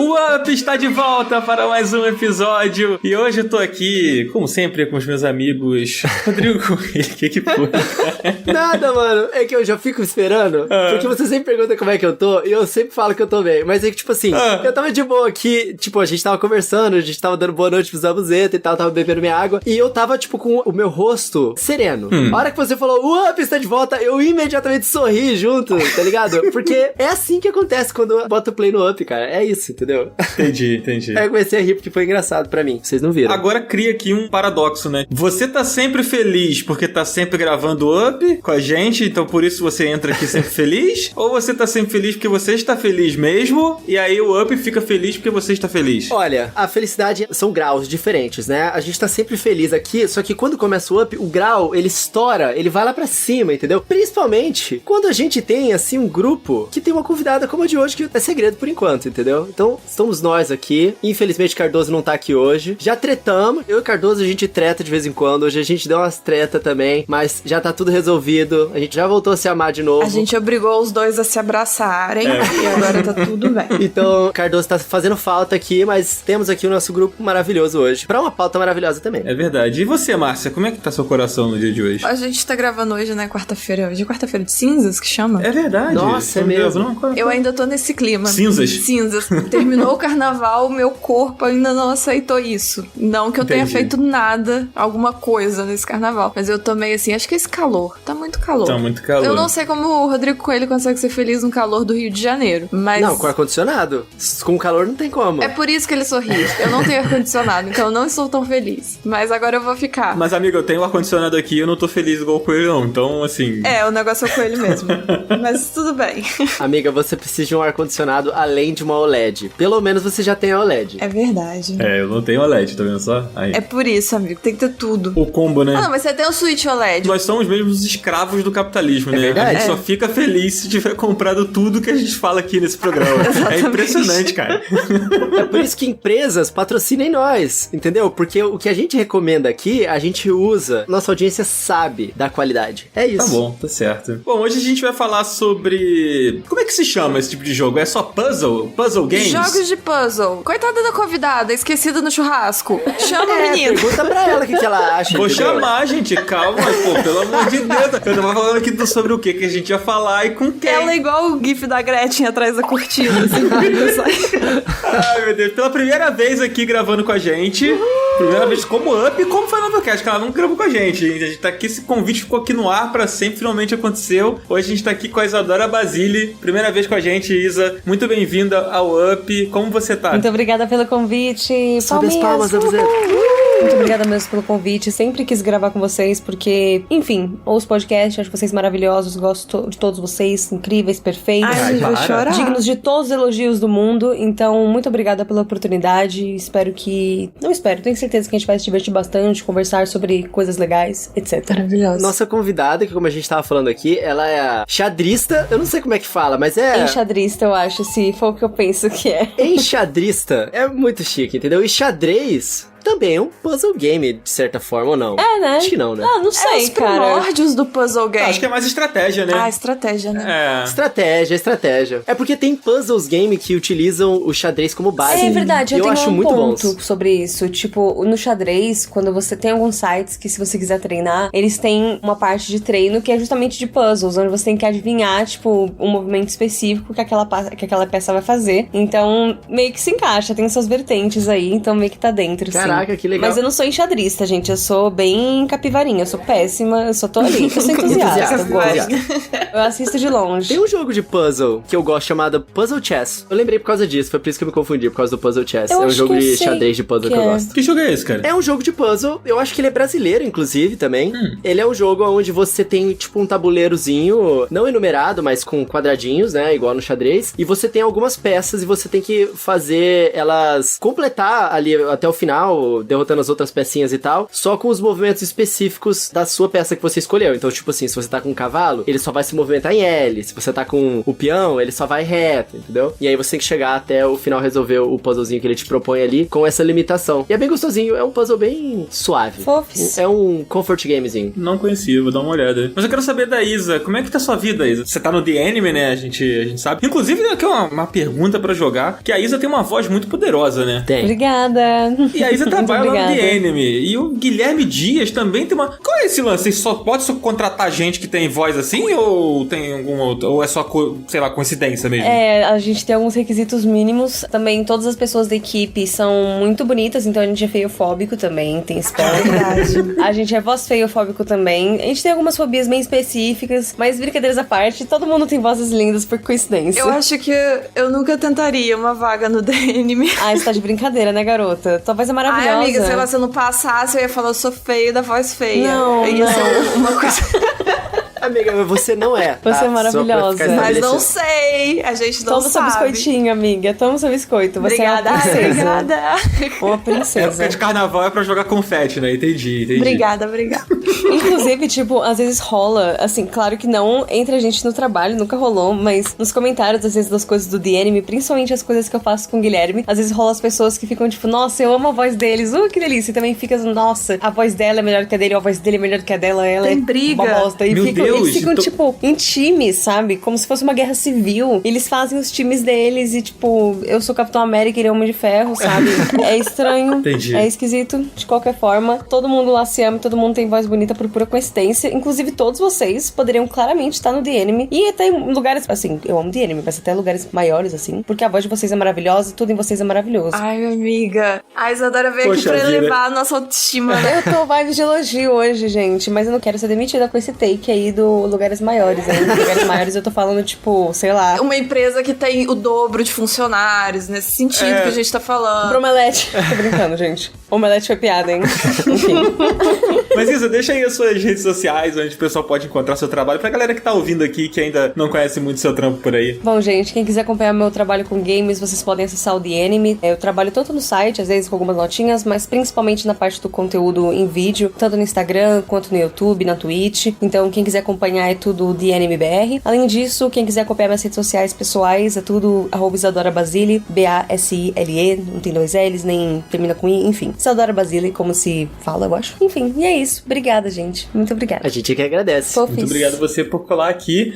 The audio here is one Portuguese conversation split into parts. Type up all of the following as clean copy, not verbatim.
O Up está de volta para mais um episódio. E hoje eu tô aqui, como sempre, com os meus amigos. Rodrigo, o que foi? Nada, mano. É que eu já fico esperando. Porque você sempre pergunta como é que eu tô. E eu sempre falo que eu tô bem. Mas é que, tipo assim, eu tava de boa aqui. Tipo, a gente tava conversando. A gente tava dando boa noite pros Zabuzeta e tal. Tava bebendo minha água. E eu tava, tipo, com o meu rosto sereno. A hora que você falou, o Up está de volta, eu imediatamente sorri junto, tá ligado? Porque é assim que acontece quando eu boto play no Up, cara. É isso, entendeu? Entendi. Aí eu comecei a rir porque foi engraçado pra mim. Vocês não viram. Agora cria aqui um paradoxo, né? Você tá sempre feliz porque tá sempre gravando Up com a gente, então por isso você entra aqui sempre feliz? Ou você tá sempre feliz porque você está feliz mesmo, e aí o Up fica feliz porque você está feliz? Olha, a felicidade são graus diferentes, né? A gente tá sempre feliz aqui, só que quando começa o Up, o grau, ele estoura, ele vai lá pra cima, entendeu? Principalmente quando a gente tem, assim, um grupo que tem uma convidada como a de hoje, que é segredo por enquanto, entendeu? Então, estamos nós aqui. Infelizmente, Cardoso não tá aqui hoje. Já tretamos. Eu e Cardoso, a gente treta de vez em quando. Hoje a gente deu umas treta também, mas já tá tudo resolvido. A gente já voltou a se amar de novo. A gente obrigou os dois a se abraçarem e agora tá tudo bem. Então, Cardoso tá fazendo falta aqui, mas temos aqui o nosso grupo maravilhoso hoje. Pra uma pauta maravilhosa também. É verdade. E você, Márcia, como é que tá seu coração no dia de hoje? A gente tá gravando hoje, né? Quarta-feira. Hoje é quarta-feira de cinzas, que chama? É verdade. Nossa, é mesmo. Eu ainda tô nesse clima. Cinzas. Terminou o carnaval, meu corpo ainda não aceitou isso. Não que eu tenha feito nada, alguma coisa nesse carnaval. Mas eu tô meio assim, acho que esse calor. Tá muito calor. Eu não sei como o Rodrigo Coelho consegue ser feliz no calor do Rio de Janeiro, mas... Não, com ar-condicionado. Com calor não tem como. É por isso que ele sorri. Eu não tenho ar-condicionado, então eu não estou tão feliz. Mas agora eu vou ficar. Mas, amiga, eu tenho ar-condicionado aqui e eu não tô feliz igual o Coelho, não. Então, assim... É, o negócio é o Coelho mesmo. Mas tudo bem. Amiga, você precisa de um ar-condicionado além de uma OLED. Pelo menos você já tem a OLED. É verdade. É, eu não tenho OLED, tá vendo só? Aí. É por isso, amigo. Tem que ter tudo. O combo, né? Ah, não, mas você tem o Switch OLED. Nós somos mesmo os escravos do capitalismo, né? Verdade. A gente só fica feliz se tiver comprado tudo que a gente fala aqui nesse programa. É impressionante, cara. É por isso que empresas patrocinem nós, entendeu? Porque o que a gente recomenda aqui, a gente usa. Nossa audiência sabe da qualidade. É isso. Tá bom, tá certo. Bom, hoje a gente vai falar sobre... Como é que se chama esse tipo de jogo? É só puzzle? Puzzle games? Jogos de puzzle. Coitada da convidada, esquecida no churrasco. Chama a menina. Pergunta pra ela o que ela acha. Vou entendeu? chamar, gente. Calma, pô, pelo amor de Deus. Eu tava falando aqui sobre o que a gente ia falar e com quem. Ela é igual o gif da Gretchen atrás da cortina, assim. Ai, meu Deus. Pela primeira vez aqui gravando com a gente. Primeira vez como Up e como foi no Novelcast, que ela não gravou com a gente. A gente tá aqui, esse convite ficou aqui no ar pra sempre, finalmente aconteceu. Hoje a gente tá aqui com a Isadora Basile. Primeira vez com a gente, Isa. Muito bem-vinda ao Up. Como você tá? Muito obrigada pelo convite. Sobe as palmas, Muito obrigada mesmo pelo convite. Sempre quis gravar com vocês, porque, enfim, ouço podcast, acho vocês maravilhosos, gosto de todos vocês, incríveis, perfeitos. Ai, vou chorar. Dignos de todos os elogios do mundo. Então, muito obrigada pela oportunidade. Espero que... Não espero, tenho certeza que a gente vai se divertir bastante, conversar sobre coisas legais, etc. Maravilhosa. Nossa convidada, que como a gente tava falando aqui, ela é a xadrista. Eu não sei como é que fala, mas é... Enxadrista, eu acho, se for o que eu penso que é. Enxadrista é muito chique, entendeu? E xadrez... também é um puzzle game, de certa forma, ou não? É, né? Acho que não, né? Ah, não sei, os cara. primórdios do puzzle game. Acho que é mais estratégia, né? Ah, estratégia, né? É. Estratégia. É porque tem puzzles game que utilizam o xadrez como base. É verdade, eu tenho acho um muito ponto bons. sobre isso. Tipo, no xadrez, quando você tem alguns sites que se você quiser treinar, eles têm uma parte de treino que é justamente de puzzles, onde você tem que adivinhar, tipo, um movimento específico que aquela peça vai fazer. Então, meio que se encaixa, tem essas vertentes aí, então meio que tá dentro, Caraca, sim. que legal. Mas eu não sou enxadrista, gente, eu sou bem capivarinha, eu sou péssima, eu só tô ali. Eu sou entusiasta, eu gosto. Eu assisto de longe. Tem um jogo de puzzle que eu gosto chamado Puzzle Chess. Eu lembrei por causa disso, foi por isso que eu me confundi, por causa do Puzzle Chess. Eu É um acho jogo que eu de sei xadrez de puzzle que eu gosto. Que jogo é esse, cara? É um jogo de puzzle, eu acho que ele é brasileiro, inclusive, também. Ele é um jogo onde você tem, tipo, um tabuleirozinho, não enumerado, mas com quadradinhos, né, igual no xadrez, e você tem algumas peças e você tem que fazer elas completar ali até o final final, derrotando as outras pecinhas e tal, só com os movimentos específicos da sua peça que você escolheu. Então, tipo assim, se você tá com um cavalo, ele só vai se movimentar em L. Se você tá com o peão, ele só vai reto, entendeu? E aí você tem que chegar até o final, resolver o puzzlezinho que ele te propõe ali com essa limitação. E é bem gostosinho, é um puzzle bem suave. Fofis. É um comfort gamezinho. Não conhecia, vou dar uma olhada. Mas eu quero saber da Isa, como é que tá a sua vida, Isa? Você tá no The Anime, né? A gente sabe. Inclusive, aqui é uma pergunta pra jogar, que a Isa tem uma voz muito poderosa, né? Tem. Obrigada. E a Isa trabalha lá no The Anime. E o Guilherme Dias também tem uma... Qual é esse lance? Você só pode contratar gente que tem voz assim? Ou tem algum outro? Ou é só, sei lá, coincidência mesmo? A gente tem alguns requisitos mínimos. Também todas as pessoas da equipe são muito bonitas, então a gente é feiofóbico também, tem spoiler. A gente é voz feiofóbico também. A gente tem algumas fobias bem específicas, mas brincadeiras à parte, todo mundo tem vozes lindas por coincidência. Eu acho que eu nunca tentaria uma vaga no The Anime. Você tá de brincadeira, né, garota? Tua voz é maravilhosa. Ai, amiga, se você não passasse, eu ia falar, eu sou feio da voz feia. Não, ia ser uma coisa... Amiga, você não é. Tá? Você é maravilhosa. Mas não sei. A gente não sabe. Toma seu biscoitinho, amiga. Toma seu biscoito. Você obrigada, é uma princesa. Obrigada. Uma princesa. Época de carnaval é pra jogar confete, né? Entendi. Obrigada. Inclusive, tipo, às vezes rola, assim, claro que não entre a gente no trabalho, nunca rolou, mas nos comentários, às vezes, das coisas do The Anime, principalmente as coisas que eu faço com o Guilherme, às vezes rola as pessoas que ficam, tipo, nossa, eu amo a voz deles, que delícia. E também fica, nossa, a voz dela é melhor que a dele, ou a voz dele é melhor que a dela, ela tem é briga. Uma bosta. E eles ficam, tipo, em times, sabe? Como se fosse uma guerra civil. Eles fazem os times deles e, tipo, eu sou Capitão América e ele é Homem de Ferro, sabe? É estranho. Entendi. É esquisito. De qualquer forma, todo mundo lá se ama, todo mundo tem voz bonita por pura coincidência. Inclusive, todos vocês poderiam claramente estar no The Anime. E até em lugares, assim, eu amo The Anime, mas até lugares maiores, assim. Porque a voz de vocês é maravilhosa e tudo em vocês é maravilhoso. Ai, minha amiga. A Isadora veio aqui pra elevar a nossa autoestima. Eu tô vibe de elogio hoje, gente. Mas eu não quero ser demitida com esse take aí do lugares maiores, né? Lugares maiores eu tô falando, tipo, sei lá. Uma empresa que tem o dobro de funcionários, nesse sentido que a gente tá falando. Pro Omelete. Tô brincando, gente. Omelete foi piada, hein? Enfim. Mas Isa, deixa aí as suas redes sociais, onde o pessoal pode encontrar seu trabalho, pra galera que tá ouvindo aqui, que ainda não conhece muito seu trampo por aí. Bom, gente, quem quiser acompanhar meu trabalho com games, vocês podem acessar o The Anime. Eu trabalho tanto no site, às vezes com algumas notinhas, mas principalmente na parte do conteúdo em vídeo, tanto no Instagram, quanto no YouTube, na Twitch. Então, quem quiser acompanhar é tudo The Anime BR. Além disso, quem quiser acompanhar minhas redes sociais pessoais, é tudo @Isadora Basile, Basile, não tem 2 L's, nem termina com I, enfim. Isadora Basile, como se fala, eu acho. Enfim, e é isso. Obrigada, gente. Muito obrigada. A gente que agradece. Fofis. Muito obrigado você por colar aqui.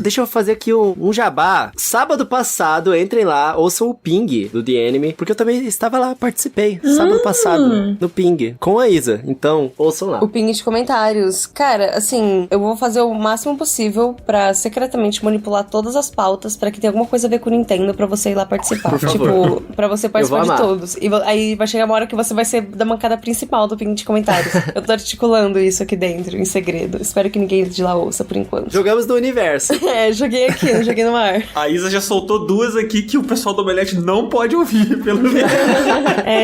Deixa eu fazer aqui um jabá. Sábado passado, entrem lá, ouçam o Ping do The Anime, porque eu também estava lá, participei. Sábado passado, no Ping, com a Isa. Então, ouçam lá. O Ping de comentários. Cara, assim, eu vou fazer o máximo possível pra secretamente manipular todas as pautas pra que tenha alguma coisa a ver com o Nintendo pra você ir lá participar. Por favor. Tipo, pra você participar de todos. E aí vai chegar uma hora que você vai ser da bancada principal do Ping de comentários. Eu tô articulando isso aqui dentro, em segredo. Espero que ninguém de lá ouça por enquanto. Jogamos no universo. Joguei aqui, não joguei no ar. A Isa já soltou 2 aqui que o pessoal do Omelete não pode ouvir, pelo menos.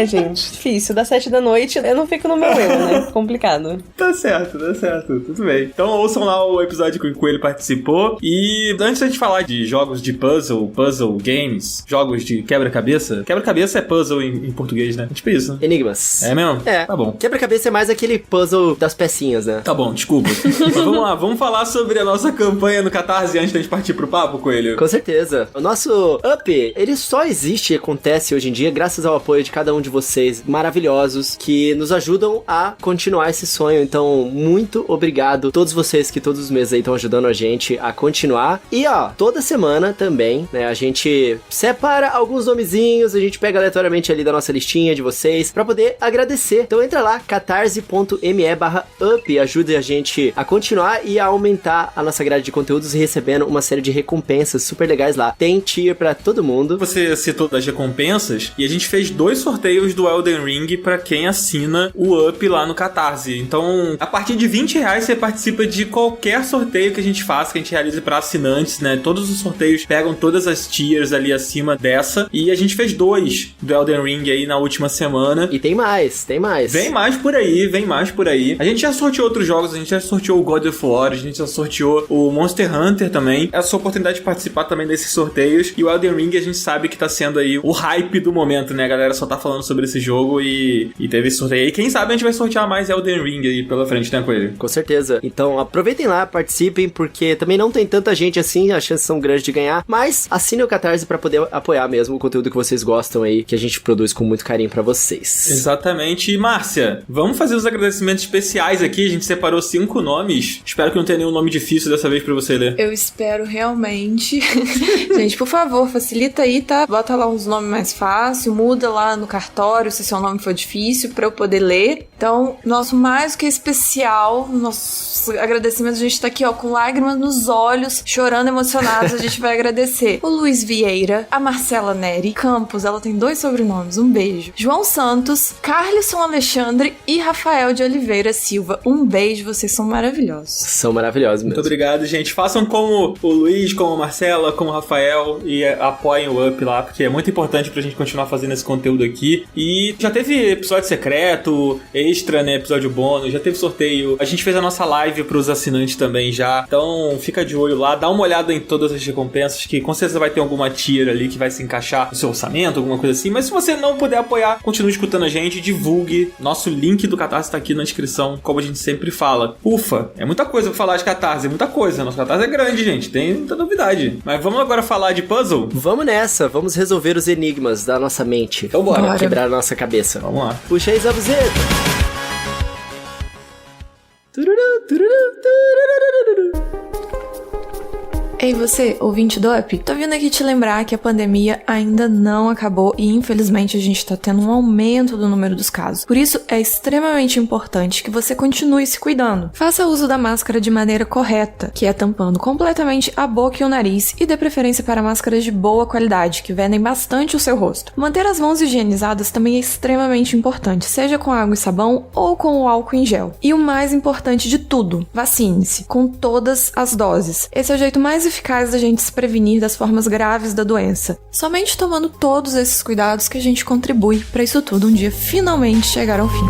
Gente, difícil. Das 7 da noite, eu não fico no meu eu, né? Complicado. Tá certo. Tudo bem. Então ouçam lá o episódio que o Coelho participou. E antes da gente falar de jogos de puzzle games, jogos de quebra-cabeça. Quebra-cabeça é puzzle em português, né? Tipo isso. Enigmas. É mesmo? É. Tá bom. Quebra-cabeça é mais aquele puzzle das pecinhas, né? Tá bom, desculpa. Mas vamos lá, vamos falar sobre a nossa campanha no Catarse antes da gente partir pro papo, Coelho. Com certeza. O nosso Up, ele só existe e acontece hoje em dia graças ao apoio de cada um de vocês maravilhosos que nos ajudam a continuar esse sonho. Então, muito obrigado a todos vocês que todos os meses aí estão ajudando a gente a continuar. E ó, toda semana também, né, a gente separa alguns nomezinhos, a gente pega aleatoriamente ali da nossa listinha de vocês pra poder agradecer. Então entra lá, catarse.me/up, ajude a gente a continuar e a aumentar a nossa grade de conteúdos e recebendo uma série de recompensas super legais lá. Tem tier pra todo mundo. Você citou das recompensas e a gente fez 2 sorteios do Elden Ring pra quem assina o Up lá no Catarse. Então, a partir de R$20 você participa de de qualquer sorteio que a gente faça, que a gente realize pra assinantes, né? Todos os sorteios pegam todas as tiers ali acima dessa. E a gente fez 2 do Elden Ring aí na última semana. E tem mais. Vem mais por aí. A gente já sorteou outros jogos, a gente já sorteou o God of War, a gente já sorteou o Monster Hunter também. É a sua oportunidade de participar também desses sorteios. E o Elden Ring a gente sabe que tá sendo aí o hype do momento, né? A galera só tá falando sobre esse jogo e teve esse sorteio. E quem sabe a gente vai sortear mais Elden Ring aí pela frente, né, Coelho? Com certeza. Então aproveitem lá, participem, porque também não tem tanta gente assim, as chances são grandes de ganhar, mas assinem o Catarse pra poder apoiar mesmo o conteúdo que vocês gostam aí, que a gente produz com muito carinho pra vocês. Exatamente. E Márcia, vamos fazer os agradecimentos especiais aqui. A gente separou 5 nomes. Espero que não tenha nenhum nome difícil dessa vez pra você ler. Eu espero realmente. Gente, por favor, facilita aí, tá? Bota lá uns nomes mais fáceis, muda lá no cartório se seu nome for difícil pra eu poder ler. Então, nosso mais do que especial, nossos agradecimentos, a gente tá aqui, ó, com lágrimas nos olhos, chorando emocionados, a gente vai agradecer o Luiz Vieira, a Marcela Neri Campos, ela tem 2 sobrenomes, um beijo. João Santos, Carlson Alexandre e Rafael de Oliveira Silva. Um beijo, vocês são maravilhosos. São maravilhosos mesmo. Muito obrigado, gente. Façam como o Luiz, como a Marcela, como o Rafael e apoiem o Up lá, porque é muito importante pra gente continuar fazendo esse conteúdo aqui. E já teve episódio secreto, extra, né, episódio bônus, já teve sorteio. A gente fez a nossa live pros assinantes também já. Então fica de olho lá, dá uma olhada em todas as recompensas, que com certeza vai ter alguma tier ali que vai se encaixar no seu orçamento, alguma coisa assim. Mas se você não puder apoiar, continue escutando a gente, divulgue. Nosso link do Catarse tá aqui na descrição, como a gente sempre fala. Ufa, é muita coisa pra falar de Catarse, é muita coisa. Nosso Catarse é grande, gente, tem muita novidade. Mas vamos agora falar de puzzle? Vamos nessa, vamos resolver os enigmas da nossa mente. Então bora. Quebrar a nossa cabeça. Vamos lá. Puxa aí, Zabuzeta. Ei você, ouvinte do Up, tô vindo aqui te lembrar que a pandemia ainda não acabou e infelizmente a gente tá tendo um aumento do número dos casos. Por isso é extremamente importante que você continue se cuidando. Faça uso da máscara de maneira correta, que é tampando completamente a boca e o nariz, e dê preferência para máscaras de boa qualidade, que vendem bastante o seu rosto. Manter as mãos higienizadas também é extremamente importante, seja com água e sabão ou com o álcool em gel. E o mais importante de tudo, vacine-se com todas as doses. Esse é o jeito mais eficaz da gente se prevenir das formas graves da doença. Somente tomando todos esses cuidados que a gente contribui para isso tudo um dia finalmente chegar ao fim.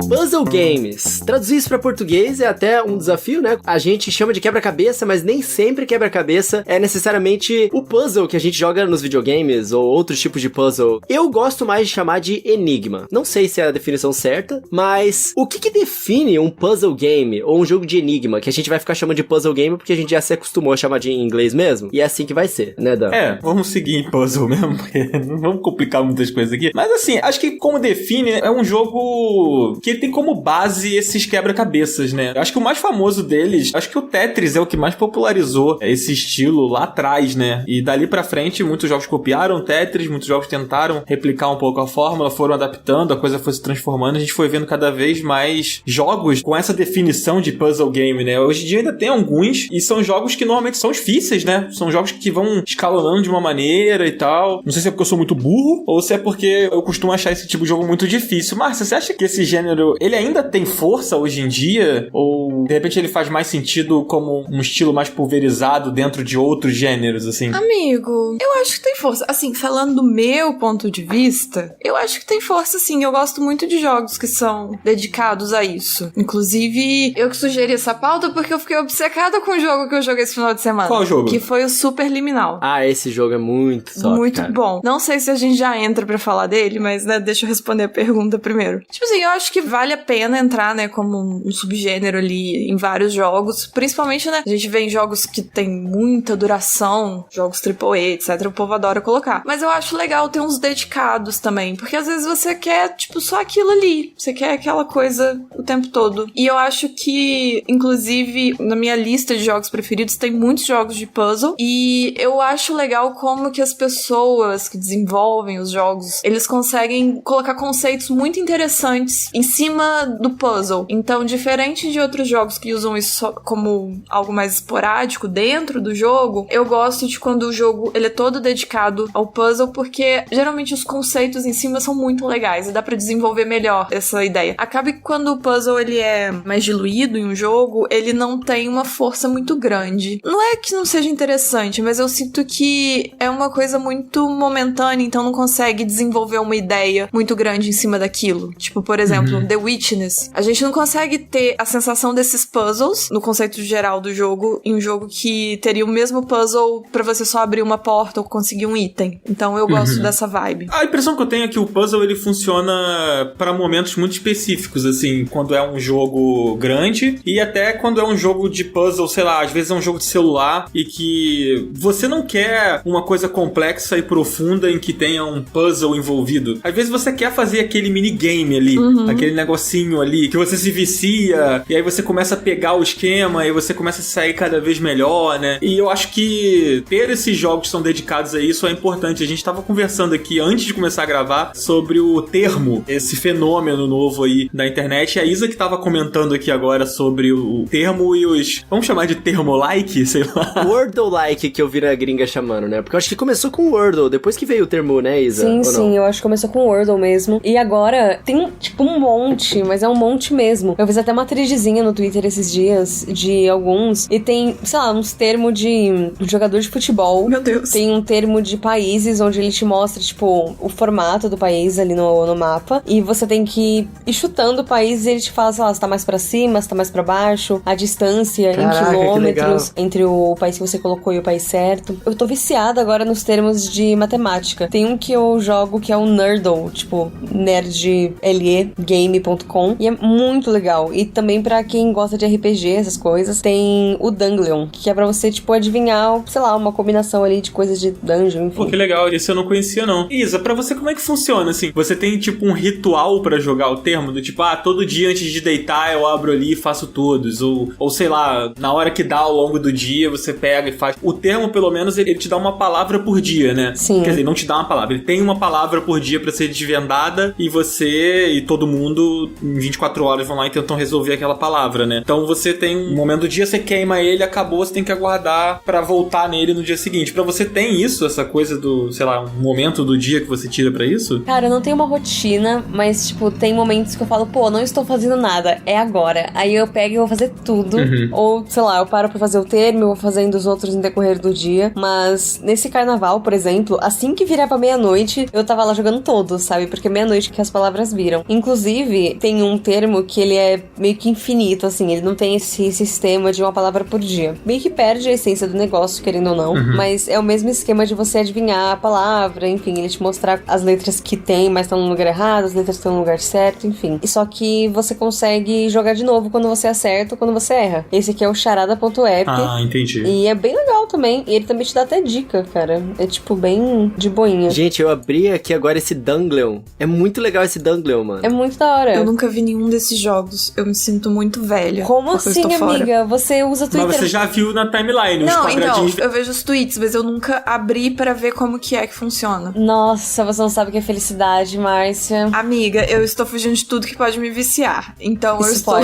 Puzzle Games. Traduzir isso pra português é até um desafio, né? A gente chama de quebra-cabeça, mas nem sempre quebra-cabeça é necessariamente o puzzle que a gente joga nos videogames ou outros tipos de puzzle. Eu gosto mais de chamar de enigma. Não sei se é a definição certa, mas o que define um puzzle game ou um jogo de enigma, que a gente vai ficar chamando de puzzle game porque a gente já se acostumou a chamar de em inglês mesmo? E é assim que vai ser, né, Dan? É, vamos seguir em puzzle mesmo, porque não vamos complicar muitas coisas aqui. Mas assim, acho que como define, é um jogo que tem como base esses quebra-cabeças, né? Acho que o mais famoso deles, acho que o Tetris é o que mais popularizou esse estilo lá atrás, né? E dali pra frente, muitos jogos copiaram o Tetris, muitos jogos tentaram replicar um pouco a fórmula, foram adaptando, a coisa foi se transformando, a gente foi vendo cada vez mais jogos com essa definição de puzzle game, né? Hoje em dia ainda tem alguns, e são jogos que normalmente são difíceis, né? São jogos que vão escalonando de uma maneira e tal. Não sei se é porque eu sou muito burro, ou se é porque eu costumo achar esse tipo de jogo muito difícil. Márcia, você acha que esse gênero, ele ainda tem força hoje em dia? Ou, de repente, ele faz mais sentido como um estilo mais pulverizado dentro de outros gêneros, assim? Amigo, eu acho que tem força. Assim, falando do meu ponto de vista, eu acho que tem força, sim. Eu gosto muito de jogos que são dedicados a isso. Inclusive, eu que sugeri essa pauta porque eu fiquei obcecada com o jogo que eu joguei esse final de semana. Qual jogo? Que foi o Superliminal. Ah, esse jogo é muito top, muito cara. Bom. Não sei se a gente já entra pra falar dele, mas, né, deixa eu responder a pergunta primeiro. Tipo assim, eu acho que vale a pena entrar, né, como um subgênero ali em vários jogos, principalmente, né, a gente vê em jogos que tem muita duração, jogos AAA, etc, o povo adora colocar. Mas eu acho legal ter uns dedicados também, porque às vezes você quer, tipo, só aquilo ali, você quer aquela coisa o tempo todo. E eu acho que, inclusive, na minha lista de jogos preferidos tem muitos jogos de puzzle, e eu acho legal como que as pessoas que desenvolvem os jogos, eles conseguem colocar conceitos muito interessantes em cima cima do puzzle. Então, diferente de outros jogos que usam isso como algo mais esporádico dentro do jogo, eu gosto de quando o jogo ele é todo dedicado ao puzzle, porque geralmente os conceitos em cima são muito legais e dá pra desenvolver melhor essa ideia. Acaba que quando o puzzle ele é mais diluído em um jogo, ele não tem uma força muito grande. Não é que não seja interessante, mas eu sinto que é uma coisa muito momentânea, então não consegue desenvolver uma ideia muito grande em cima daquilo. Tipo, por exemplo, The Witness. A gente não consegue ter a sensação desses puzzles, no conceito geral do jogo, em um jogo que teria o mesmo puzzle pra você só abrir uma porta ou conseguir um item. Então eu gosto dessa vibe. A impressão que eu tenho é que o puzzle ele funciona pra momentos muito específicos, assim, quando é um jogo grande e até quando é um jogo de puzzle, sei lá, às vezes é um jogo de celular e que você não quer uma coisa complexa e profunda em que tenha um puzzle envolvido. Às vezes você quer fazer aquele minigame ali, aquele negocinho ali, que você se vicia e aí você começa a pegar o esquema e você começa a sair cada vez melhor, né? E eu acho que ter esses jogos que são dedicados a isso é importante. A gente tava conversando aqui antes de começar a gravar sobre o termo, esse fenômeno novo aí da internet. E a Isa que tava comentando aqui agora sobre o termo e os... Vamos chamar de termo-like, sei lá. Wordle-like que eu vi a gringa chamando, né? Porque eu acho que começou com Wordle, depois que veio o termo, né, Isa? Sim, eu acho que começou com Wordle mesmo. E agora tem, tipo, um monte, mas é um monte mesmo. Eu fiz até uma threadzinha no Twitter esses dias de alguns, e tem, sei lá, uns termos de jogador de futebol. Meu Deus. Tem um termo de países, onde ele te mostra, tipo, o formato do país ali no mapa, e você tem que ir chutando o país e ele te fala, sei lá, se tá mais pra cima, se tá mais pra baixo, a distância em quilômetros entre o país que você colocou e o país certo. Eu tô viciada agora nos termos de matemática. Tem um que eu jogo que é o Nerdle, tipo, nerdlegame.com, e é muito legal. E também pra quem gosta de RPG, essas coisas, tem o Dungeon, que é pra você, tipo, adivinhar, sei lá, uma combinação ali de coisas de dungeon, enfim. Pô, que legal, esse eu não conhecia não. Isa, pra você como é que funciona, assim? Você tem, tipo, um ritual pra jogar o termo? Do tipo, todo dia antes de deitar eu abro ali e faço todos. Ou sei lá, na hora que dá ao longo do dia, você pega e faz. O termo, pelo menos, ele te dá uma palavra por dia, né? Sim. Quer dizer, não te dá uma palavra, ele tem uma palavra por dia pra ser desvendada e você e todo mundo em 24 horas vão lá e tentam resolver aquela palavra, né? Então você tem um momento do dia, você queima ele, acabou, você tem que aguardar pra voltar nele no dia seguinte. Pra você tem isso, essa coisa do, sei lá, um momento do dia que você tira pra isso? Cara, eu não tenho uma rotina, mas, tipo, tem momentos que eu falo, pô, não estou fazendo nada, é agora. Aí eu pego e vou fazer tudo. Ou, sei lá, eu paro pra fazer o termo, eu vou fazendo os outros no decorrer do dia. Mas nesse carnaval, por exemplo, assim que virava meia-noite, eu tava lá jogando todos, sabe? Porque é meia-noite que as palavras viram. Inclusive, tem um termo que ele é meio que infinito, assim, ele não tem esse sistema de uma palavra por dia. Meio que perde a essência do negócio, querendo ou não, mas é o mesmo esquema de você adivinhar a palavra, enfim, ele te mostrar as letras que tem, mas estão no lugar errado, as letras que estão no lugar certo, enfim. E só que você consegue jogar de novo quando você acerta ou quando você erra. Esse aqui é o charada.app. Ah, entendi. E é bem legal também. E ele também te dá até dica, cara. É tipo bem de boinha. Gente, eu abri aqui agora esse Dungeon. É muito legal esse Dungeon, mano. É muito da hora. Eu nunca vi nenhum desses jogos. Eu me sinto muito velha. Como assim, amiga? Você usa Twitter? Mas você já viu na timeline os quadradinhos. Então, eu vejo os tweets, mas eu nunca abri pra ver como que é que funciona. Nossa, você não sabe o que é felicidade, Márcia. Amiga, eu estou fugindo de tudo que pode me viciar. Então Isso eu estou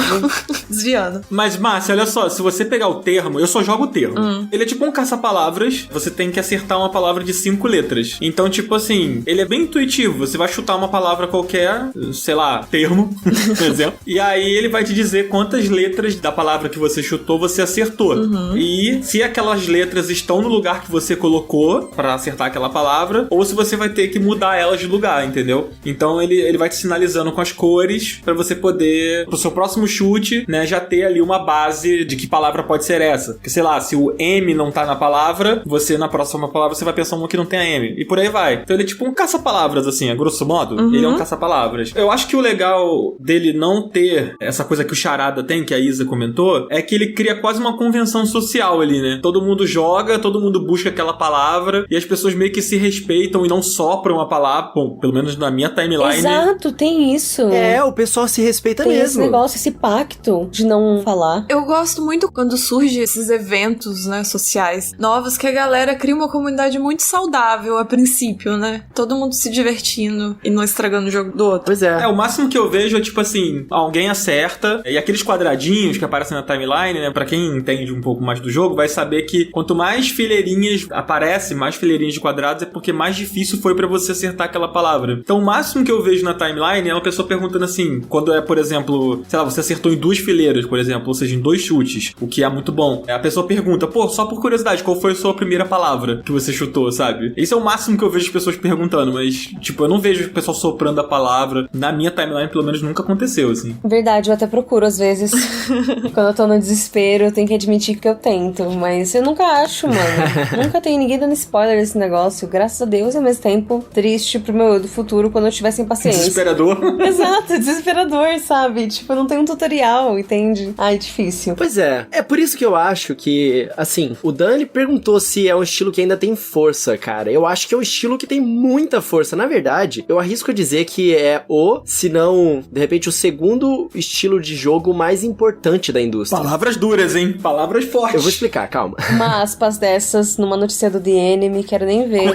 desviando. Mas, Márcia, olha só, se você pegar o termo, eu só jogo o termo. Ele é tipo um caça-palavras, você tem que acertar uma palavra de 5 letras. Então, tipo assim, ele é bem intuitivo. Você vai chutar uma palavra qualquer, sei lá, termo, por exemplo. E aí ele vai te dizer quantas letras da palavra que você chutou você acertou. E se aquelas letras estão no lugar que você colocou pra acertar aquela palavra, ou se você vai ter que mudar elas de lugar, entendeu? Então ele vai te sinalizando com as cores pra você poder, pro seu próximo chute, né, já ter ali uma base de que palavra pode ser essa. Porque, sei lá, se o M não tá na palavra, você na próxima palavra você vai pensar uma que não tem a M. E por aí vai. Então ele é tipo um caça-palavras, assim, a grosso modo. Ele é um caça-palavras. Eu acho que o legal dele não ter essa coisa que o Charada tem, que a Isa comentou, é que ele cria quase uma convenção social ali, né? Todo mundo joga, todo mundo busca aquela palavra e as pessoas meio que se respeitam e não sopram a palavra. Bom, pelo menos na minha timeline. Exato, tem isso. É, o pessoal se respeita tem mesmo. Esse negócio, esse pacto de não falar. Eu gosto muito quando surgem esses eventos, né, sociais digitais novos, que a galera cria uma comunidade muito saudável a princípio, né? Todo mundo se divertindo e não estragando o jogo do outro. Pois é. O máximo que eu vejo é tipo assim, alguém acerta, e aqueles quadradinhos que aparecem na timeline, né? Pra quem entende um pouco mais do jogo, vai saber que quanto mais fileirinhas aparecem, mais fileirinhas de quadrados, é porque mais difícil foi pra você acertar aquela palavra. Então o máximo que eu vejo na timeline é uma pessoa perguntando assim, quando é, por exemplo, sei lá, você acertou em 2 fileiras, por exemplo, ou seja, em 2 chutes, o que é muito bom. A pessoa pergunta, pô, só por curiosidade, qual foi a sua primeira palavra que você chutou, sabe? Esse é o máximo que eu vejo as pessoas perguntando, mas, tipo, eu não vejo o pessoal soprando a palavra. Na minha timeline, pelo menos, nunca aconteceu, assim. Verdade, eu até procuro, às vezes. Quando eu tô no desespero, eu tenho que admitir que eu tento, mas eu nunca acho, mano. Nunca tem ninguém dando spoiler desse negócio, graças a Deus, e ao mesmo tempo, triste pro meu eu do futuro quando eu tiver sem paciência. Desesperador. Exato, desesperador, sabe? Tipo, não tem um tutorial, entende? Ai, difícil. Pois é. É por isso que eu acho que, assim, o Dani perguntou se é um estilo que ainda tem força, cara. Eu acho que é um estilo que tem muita força. Na verdade, eu arrisco a dizer que é se não, de repente, o segundo estilo de jogo mais importante da indústria. Palavras duras, hein? Palavras fortes. Eu vou explicar, calma. Uma aspas dessas numa notícia do The Enemy, quero nem ver.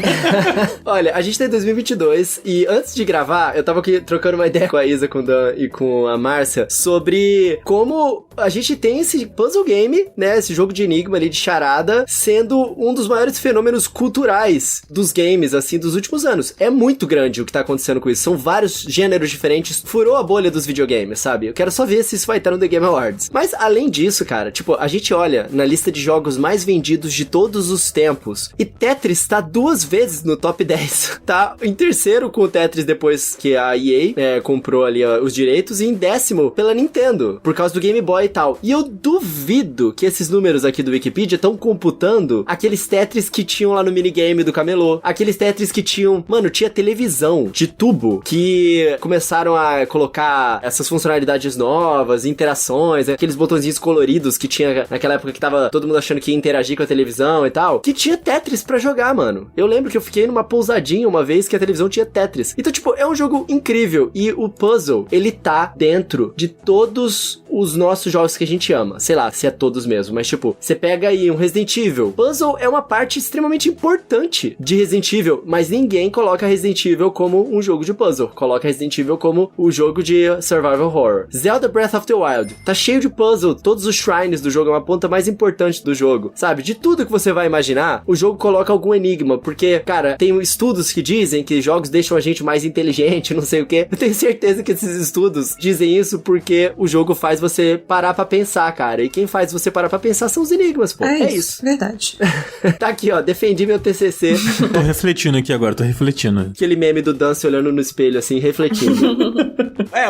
Olha, a gente tá em 2022 e antes de gravar, eu tava aqui trocando uma ideia com a Isa, com o Dan e com a Márcia sobre como a gente tem esse puzzle game, né, esse jogo de enigma ali, de charada, sendo um dos maiores fenômenos culturais dos games, assim, dos últimos anos. É muito grande o que tá acontecendo com isso. São vários gêneros diferentes. Furou a bolha dos videogames, sabe? Eu quero só ver se isso vai estar no The Game Awards. Mas, além disso, cara, tipo, a gente olha na lista de jogos mais vendidos de todos os tempos e Tetris tá 2 vezes no top 10. Tá em terceiro com o Tetris depois que a EA comprou ali os direitos, e em 10º pela Nintendo, por causa do Game Boy e tal. E eu duvido que esses números aqui do Wikipedia estão computando aqueles Tetris que tinham lá no minigame do camelô, aqueles Tetris que tinham, mano, tinha televisão de tubo, que começaram a colocar essas funcionalidades novas, interações, aqueles botõezinhos coloridos que tinha naquela época que tava todo mundo achando que ia interagir com a televisão e tal, que tinha Tetris pra jogar, mano. Eu lembro que eu fiquei numa pousadinha uma vez que a televisão tinha Tetris. Então, tipo, é um jogo incrível, e o puzzle, ele tá dentro de todos os nossos jogos que a gente ama. Sei lá, se é todos mesmo, mas tipo, você pega aí um Resident Evil. Puzzle é uma parte extremamente importante de Resident Evil, mas ninguém coloca Resident Evil como um jogo de puzzle. Coloca Resident Evil como o jogo de survival horror. Zelda Breath of the Wild tá cheio de puzzle, todos os shrines do jogo é uma ponta mais importante do jogo, sabe? De tudo que você vai imaginar, o jogo coloca algum enigma, porque, cara, tem estudos que dizem que jogos deixam a gente mais inteligente, não sei o que. Eu tenho certeza que esses estudos dizem isso porque o jogo faz você parar pra pensar, cara. E quem faz você parar pra pensar são os enigmas, pô. É isso. Verdade. Tá aqui, ó. Defendi meu TCC. Tô refletindo aqui agora, tô refletindo. Aquele meme do Dan se olhando no espelho, assim, refletindo.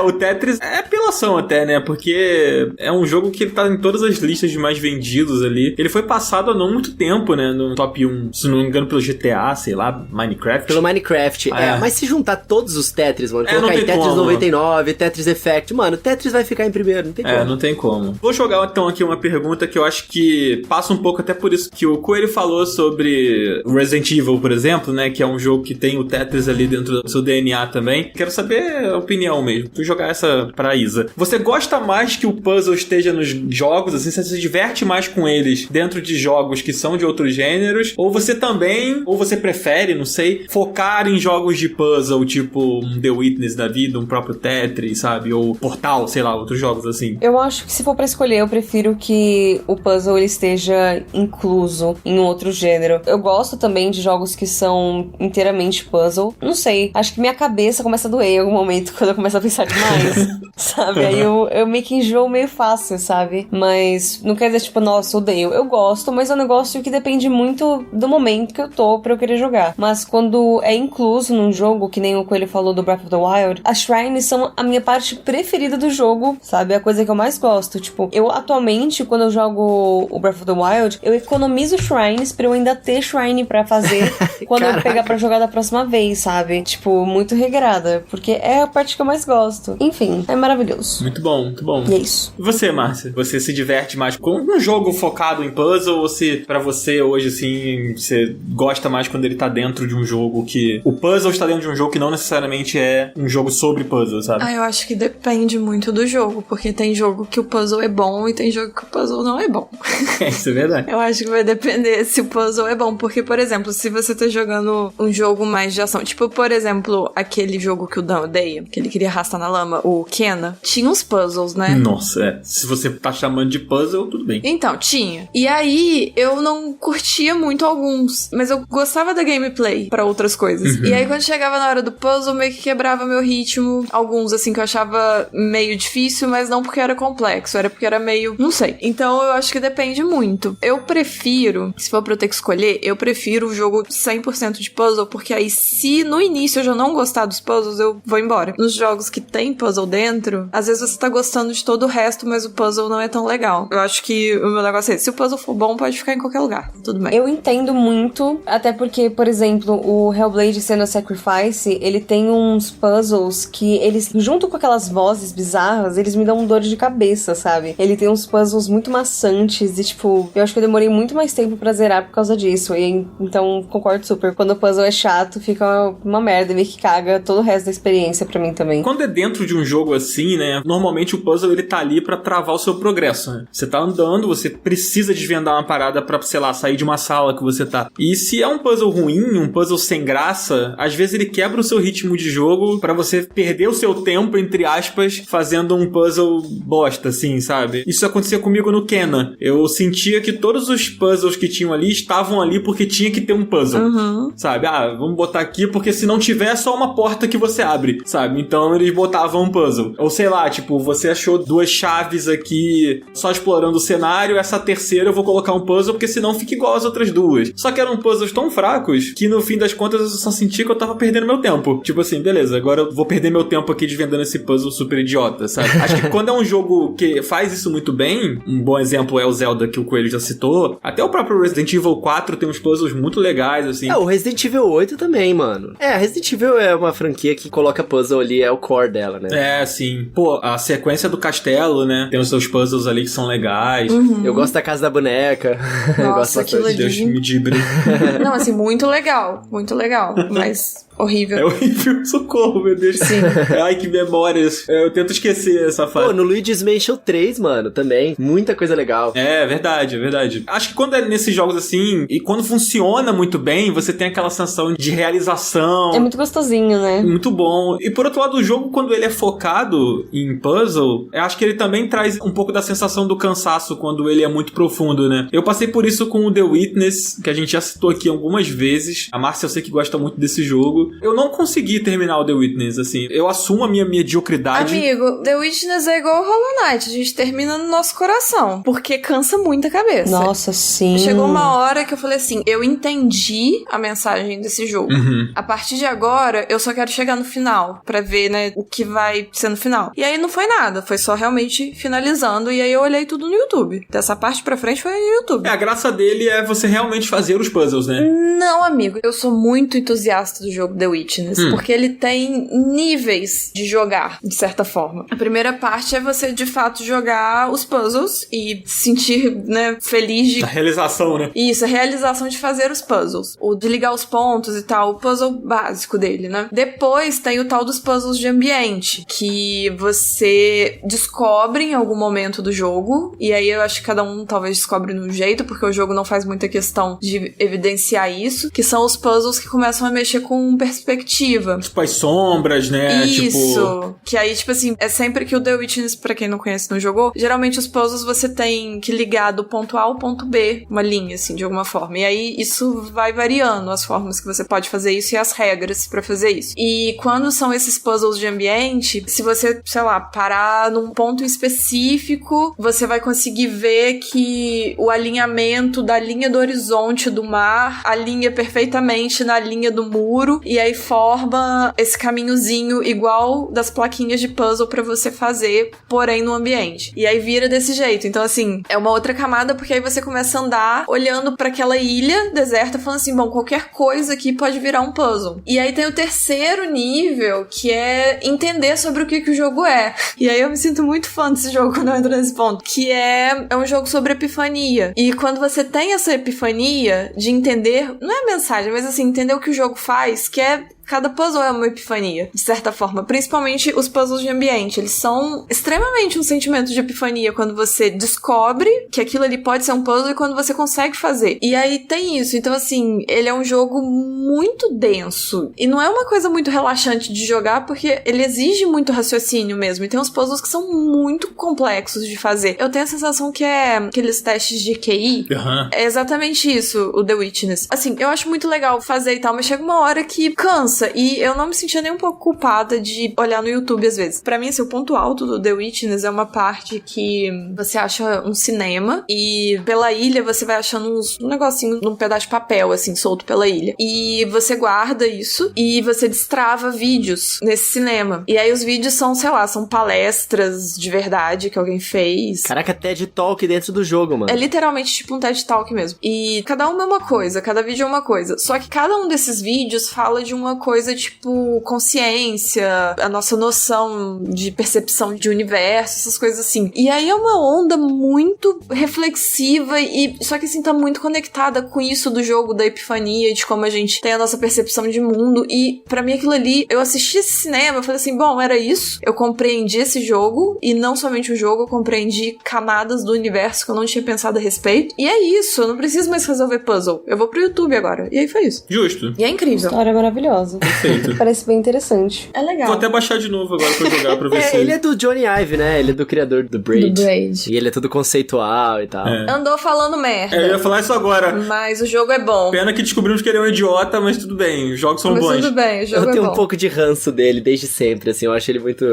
O Tetris é apelação até, né? Porque é um jogo que tá em todas as listas de mais vendidos ali. Ele foi passado há não muito tempo, né? No top 1, se não me engano, pelo GTA, sei lá, Minecraft. Pelo Minecraft, mas se juntar todos os Tetris, mano, colocar aí Tetris como. 99, Tetris Effect, mano, Tetris vai ficar em primeiro, não tem como. Não tem como. Vou jogar então aqui uma pergunta que eu acho que passa um pouco até por isso que o Coelho falou sobre Resident Evil, por exemplo, né? Que é um jogo que tem o Tetris ali dentro do seu DNA também. Quero saber a opinião mesmo. Vou jogar essa pra Isa. Você gosta mais que o puzzle esteja nos jogos, assim, você se diverte mais com eles dentro de jogos que são de outros gêneros? Ou você prefere, não sei, focar em jogos de puzzle, tipo um The Witness da vida, um próprio Tetris, sabe? Ou Portal, sei lá, outros jogos assim. Eu acho que se for pra escolher, eu prefiro que o puzzle ele esteja incluso em outro gênero. Eu gosto também de jogos que são inteiramente puzzle. Não sei, acho que minha cabeça começa a doer em algum momento quando eu começo a pensar demais, sabe? Aí eu meio que enjoo meio fácil, sabe? Mas não quer dizer, tipo, nossa, odeio. Eu gosto, mas é um negócio que depende muito do momento que eu tô pra eu querer jogar. Mas quando é incluso num jogo, que nem o Coelho falou do Breath of the Wild, as shrines são a minha parte preferida do jogo, sabe? A coisa que eu mais gosto. Tipo, eu atualmente, quando eu jogo o Breath of the Wild, eu economizo shrines pra eu ainda ter shrine pra fazer quando eu pegar pra jogar da próxima vez, sabe? Tipo, muito regrada, porque é a parte que eu mais gosto. Enfim, é maravilhoso. Muito bom, muito bom. E é isso. E você, Márcia? Você se diverte mais com um jogo focado em puzzle ou se, pra você hoje, assim, você gosta mais quando ele tá dentro de um jogo que... O puzzle está dentro de um jogo que não necessariamente é um jogo sobre puzzle, sabe? Eu acho que depende muito do jogo, porque tem jogo que o puzzle é bom e tem jogo que o puzzle não é bom. Isso é verdade. Eu acho que vai depender se o puzzle é bom, porque, por exemplo, se você tá jogando um jogo mais de ação, tipo, por exemplo, aquele jogo que o Dan odeia, que ele queria arrastar na lama, o Kena, tinha uns puzzles, né? Nossa, se você tá chamando de puzzle, tudo bem. Então, tinha. E aí, eu não curtia muito alguns, mas eu gostava da gameplay pra outras coisas. E aí, quando chegava na hora do puzzle, meio que quebrava meu ritmo. Alguns, assim, que eu achava meio difícil, mas não porque era complexo, era porque era meio... não sei. Então, eu acho que depende muito. Eu prefiro, se for pra eu ter que escolher, eu prefiro o jogo 100% de puzzle, porque aí, se no início eu já não gostar dos puzzles, eu vou embora. Nos jogos que tem puzzle dentro, às vezes você tá gostando de todo o resto, mas o puzzle não é tão legal. Eu acho que o meu negócio é esse. Se o puzzle for bom, pode ficar em qualquer lugar. Tudo bem. Eu entendo muito, até porque, por exemplo, o Hellblade Senua's Sacrifice, ele tem uns puzzles que eles, junto com aquelas vozes bizarras, eles me dão dor de cabeça, sabe? Ele tem uns puzzles muito maçantes e, tipo, eu acho que eu demorei muito mais tempo pra zerar por causa disso. E, então, concordo super. Quando o puzzle é chato, fica uma merda, meio que caga todo o resto da experiência pra mim também. Quando é dentro de um jogo assim, né, normalmente o puzzle ele tá ali pra travar o seu progresso, né? Você tá andando, você precisa desvendar uma parada pra, sei lá, sair de uma sala que você tá. E se é um puzzle ruim, um puzzle sem graça, às vezes ele quebra o seu ritmo de jogo pra você perder o seu tempo, entre aspas, fazendo um puzzle bosta, assim, sabe? Isso acontecia comigo no Kena. Eu sentia que todos os puzzles que tinham ali estavam ali porque tinha que ter um puzzle, sabe? Vamos botar aqui porque se não tiver é só uma porta que você abre, sabe? Então eles botavam um puzzle. Ou sei lá, tipo, você achou 2 chaves aqui só explorando o cenário, essa terceira eu vou colocar um puzzle porque senão fica igual as outras 2. Só que eram puzzles tão fracos que no fim das contas eu só senti que eu tava perdendo meu tempo. Tipo assim, beleza, agora eu vou perder meu tempo aqui desvendando esse puzzle super idiota, sabe? Acho que quando é um jogo que faz isso muito bem, um bom exemplo é o Zelda que o Coelho já citou, até o próprio Resident Evil 4 tem uns puzzles muito legais, assim. O Resident Evil 8 também, mano. Resident Evil é uma franquia que coloca puzzle ali, é o core dela, né? Sim. Pô, a sequência do castelo, né? Tem os seus puzzles ali que são legais. Eu gosto da casa da boneca. Nossa, aquilo ali. Deus me dibre. Não, assim, muito legal, mas... horrível. É horrível, socorro, meu Deus. Sim. Ai, que memórias. Eu tento esquecer essa fase. Pô, no Luigi's Mansion 3, mano, também. Muita coisa legal. É verdade. Acho que quando é nesses jogos assim, e quando funciona muito bem, você tem aquela sensação de realização. É muito gostosinho, né? Muito bom. E por outro lado, o jogo, quando ele é focado em puzzle, eu acho que ele também traz um pouco da sensação do cansaço quando ele é muito profundo, né? Eu passei por isso com o The Witness, que a gente já citou aqui algumas vezes. A Márcia, eu sei que gosta muito desse jogo. Eu não consegui terminar o The Witness, assim. Eu assumo a minha mediocridade. Amigo, The Witness é igual o Hollow Knight. A gente termina no nosso coração. Porque cansa muito a cabeça. Nossa, sim. Chegou uma hora que eu falei assim, eu entendi a mensagem desse jogo. A partir de agora, eu só quero chegar no final. Pra ver, né, o que vai ser no final. E aí não foi nada. Foi só realmente finalizando. E aí eu olhei tudo no YouTube. Dessa parte pra frente foi no YouTube. A graça dele é você realmente fazer os puzzles, né? Não, amigo. Eu sou muito entusiasta do jogo The Witness. Porque ele tem níveis de jogar, de certa forma. A primeira parte é você, de fato, jogar os puzzles e sentir, né, feliz de... A realização, né? Isso, a realização de fazer os puzzles. O de ligar os pontos e tal, o puzzle básico dele, né? Depois tem o tal dos puzzles de ambiente, que você descobre em algum momento do jogo, e aí eu acho que cada um talvez descobre no jeito, porque o jogo não faz muita questão de evidenciar isso, que são os puzzles que começam a mexer com perspectiva. Tipo as sombras, né? Isso. Que aí, tipo assim, é sempre que o The Witness, pra quem não conhece, não jogou, geralmente os puzzles você tem que ligar do ponto A ao ponto B, uma linha, assim, de alguma forma. E aí, isso vai variando as formas que você pode fazer isso e as regras pra fazer isso. E quando são esses puzzles de ambiente, se você, sei lá, parar num ponto específico, você vai conseguir ver que o alinhamento da linha do horizonte do mar alinha perfeitamente na linha do muro, e aí forma esse caminhozinho igual das plaquinhas de puzzle pra você fazer, porém no ambiente. E aí vira desse jeito. Então, assim, é uma outra camada, porque aí você começa a andar olhando pra aquela ilha deserta, falando assim, bom, qualquer coisa aqui pode virar um puzzle. E aí tem o terceiro nível, que é entender sobre o que o jogo é. E aí eu me sinto muito fã desse jogo quando eu entro nesse ponto, que é um jogo sobre epifania. E quando você tem essa epifania de entender, não é mensagem, mas assim, entender o que o jogo faz, que é... Cada puzzle é uma epifania, de certa forma. Principalmente os puzzles de ambiente. Eles são extremamente um sentimento de epifania quando você descobre que aquilo ali pode ser um puzzle e quando você consegue fazer. E aí tem isso. Então, assim, ele é um jogo muito denso. E não é uma coisa muito relaxante de jogar, porque ele exige muito raciocínio mesmo. E tem uns puzzles que são muito complexos de fazer. Eu tenho a sensação que é aqueles testes de QI. É exatamente isso, o The Witness. Assim, eu acho muito legal fazer e tal, mas chega uma hora que cansa. E eu não me sentia nem um pouco culpada de olhar no YouTube às vezes. Pra mim, assim, o ponto alto do The Witness é uma parte que você acha um cinema e pela ilha você vai achando um negocinho num pedaço de papel, assim, solto pela ilha. E você guarda isso e você destrava vídeos nesse cinema. E aí os vídeos são, sei lá, são palestras de verdade que alguém fez. Caraca, TED Talk dentro do jogo, mano. É literalmente tipo um TED Talk mesmo. E cada uma é uma coisa, cada vídeo é uma coisa. Só que cada um desses vídeos fala de uma coisa tipo consciência, a nossa noção de percepção de universo, essas coisas assim. E aí é uma onda muito reflexiva e só que assim tá muito conectada com isso do jogo da epifania, de como a gente tem a nossa percepção de mundo. E pra mim aquilo ali, eu assisti esse cinema, eu falei assim, bom, era isso. Eu compreendi esse jogo e não somente o jogo, eu compreendi camadas do universo que eu não tinha pensado a respeito. E é isso, eu não preciso mais resolver puzzle. Eu vou pro YouTube agora. E aí foi isso. Justo. E é incrível. História maravilhosa. Perfeito. Parece bem interessante. É legal. Vou até baixar de novo agora pra jogar pra ver se... Ele é do Johnny Ive, né? Ele é do criador do Braid. Do Braid. E ele é todo conceitual e tal. Andou falando merda. Eu ia falar isso agora. Mas o jogo é bom. Pena que descobrimos que ele é um idiota, mas tudo bem. Os jogos são mas bons. Tudo bem, o jogo eu é tenho bom. um pouco de ranço dele desde sempre, assim. Eu acho ele muito...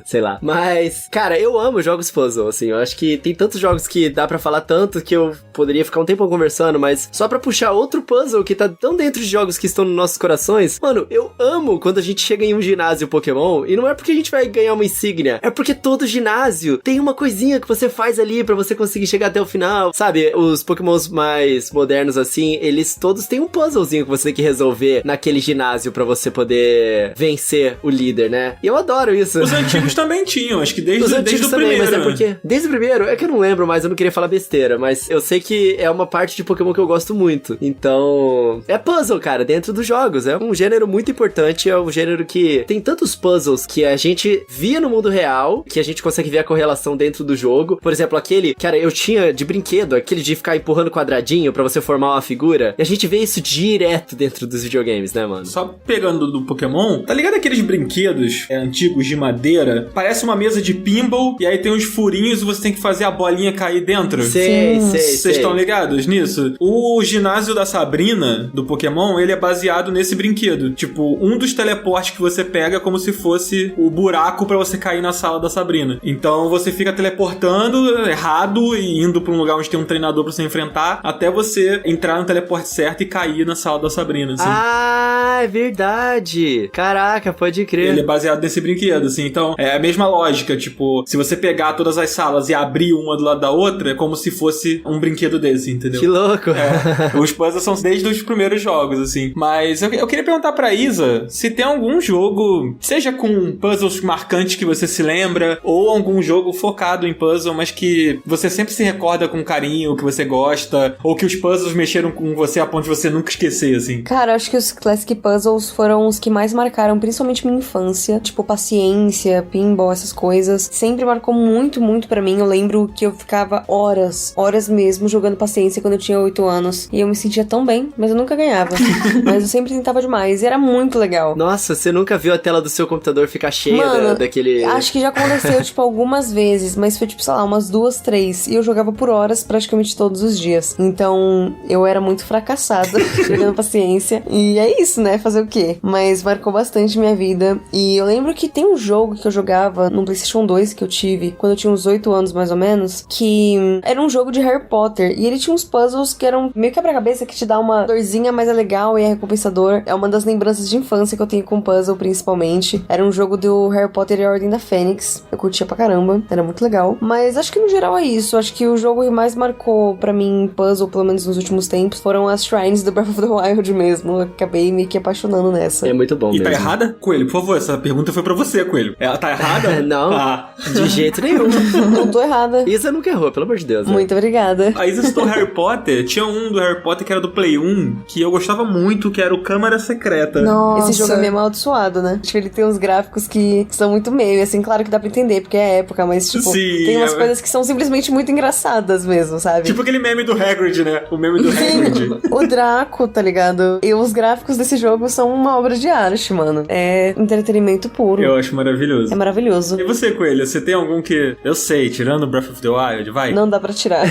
sei lá. Mas, cara, eu amo jogos puzzle, assim. Eu acho que tem tantos jogos que dá pra falar tanto que eu poderia ficar um tempo conversando, mas só pra puxar outro puzzle que tá tão dentro de jogos que estão nos nossos corações. Mano, eu amo quando a gente chega em um ginásio Pokémon, e não é porque a gente vai ganhar uma insígnia, é porque todo ginásio tem uma coisinha que você faz ali pra você conseguir chegar até o final, sabe? Os Pokémons mais modernos, assim, eles todos têm um puzzlezinho que você tem que resolver naquele ginásio pra você poder vencer o líder, né? E eu adoro isso. Os antigos também tinham, acho que desde o também, primeiro. Mas é porque, desde o primeiro, é que eu não lembro mais, eu não queria falar besteira, mas eu sei que é uma parte de Pokémon que eu gosto muito. Então, é puzzle, cara, dentro dos jogos. É um gênero muito importante, é um gênero que tem tantos puzzles que a gente via no mundo real, que a gente consegue ver a correlação dentro do jogo. Por exemplo, aquele, cara, eu tinha de brinquedo, aquele de ficar empurrando quadradinho pra você formar uma figura, e a gente vê isso direto dentro dos videogames, né, mano? Só pegando do Pokémon, tá ligado aqueles brinquedos antigos de madeira? Parece uma mesa de pinball, e aí tem uns furinhos e você tem que fazer a bolinha cair dentro. Sei. Vocês estão ligados nisso? O ginásio da Sabrina, do Pokémon, ele é baseado nesse brinquedo. Tipo, um dos teleportes que você pega é como se fosse o buraco pra você cair na sala da Sabrina. Então você fica teleportando errado e indo pra um lugar onde tem um treinador pra você enfrentar, até você entrar no teleporte certo e cair na sala da Sabrina, assim. Ah, é verdade! Caraca, pode crer. Ele é baseado nesse brinquedo, assim. Então, é a mesma lógica, tipo, se você pegar todas as salas e abrir uma do lado da outra, é como se fosse um brinquedo desse, entendeu? Que louco! Os puzzles são desde os primeiros jogos, assim. Mas eu queria perguntar pra Isa se tem algum jogo, seja com puzzles marcantes que você se lembra, ou algum jogo focado em puzzle, mas que você sempre se recorda com carinho, que você gosta, ou que os puzzles mexeram com você a ponto de você nunca esquecer, assim. Cara, acho que os Classic Puzzles foram os que mais marcaram, principalmente minha infância. Tipo, paciência, pinball, essas coisas. Sempre marcou muito, muito pra mim. Eu lembro que eu ficava horas mesmo jogando paciência quando eu tinha 8 anos. E eu me sentia tão bem, mas eu nunca ganhava. Mas eu sempre tentava demais. E era muito legal. Nossa, você nunca viu a tela do seu computador ficar cheia daquele... Acho que já aconteceu, tipo, algumas vezes. Mas foi, tipo, sei lá, umas 2, 3. E eu jogava por horas praticamente todos os dias. Então, eu era muito fracassada jogando paciência. E é isso, né? Fazer o quê? Mas marcou bastante minha vida. E eu lembro que tem um jogo que eu jogava no PlayStation 2 que eu tive quando eu tinha uns 8 anos, mais ou menos, que era um jogo de Harry Potter. E ele tinha uns puzzles que eram meio quebra-cabeça, que te dá uma dorzinha, mas é legal e é recompensador. É uma das lembranças de infância que eu tenho com puzzle, principalmente. Era um jogo do Harry Potter e a Ordem da Fênix. Eu curtia pra caramba, era muito legal. Mas acho que no geral é isso. Acho que o jogo que mais marcou pra mim puzzle, pelo menos nos últimos tempos, foram as shrines do Breath of the Wild mesmo. Eu acabei me que apaixonando nessa. É muito bom mesmo. Tá errada? Coelho, por favor, essa pergunta foi pra você, Coelho. Ela tá errada? Não, de jeito nenhum. Não tô errada. Isa nunca errou, pelo amor de Deus. Muito obrigada. A Isa citou Harry Potter. Tinha um do Harry Potter que era do Play 1, que eu gostava muito, que era o Câmara Secreta. Nossa. Esse jogo é meio amaldiçoado, né? Tipo, ele tem uns gráficos que são muito meio, assim, claro que dá pra entender, porque é época, mas, tipo, Sim, tem umas coisas que são simplesmente muito engraçadas mesmo, sabe? Tipo aquele meme do Hagrid, né? O meme do Hagrid. O Draco, tá ligado? E os gráficos desse jogo são uma obra de arte, mano. É entretenimento puro. Eu acho maravilhoso. É maravilhoso. E você, Coelho, você tem algum que... Eu sei, tirando Breath of the Wild, vai? Não dá pra tirar.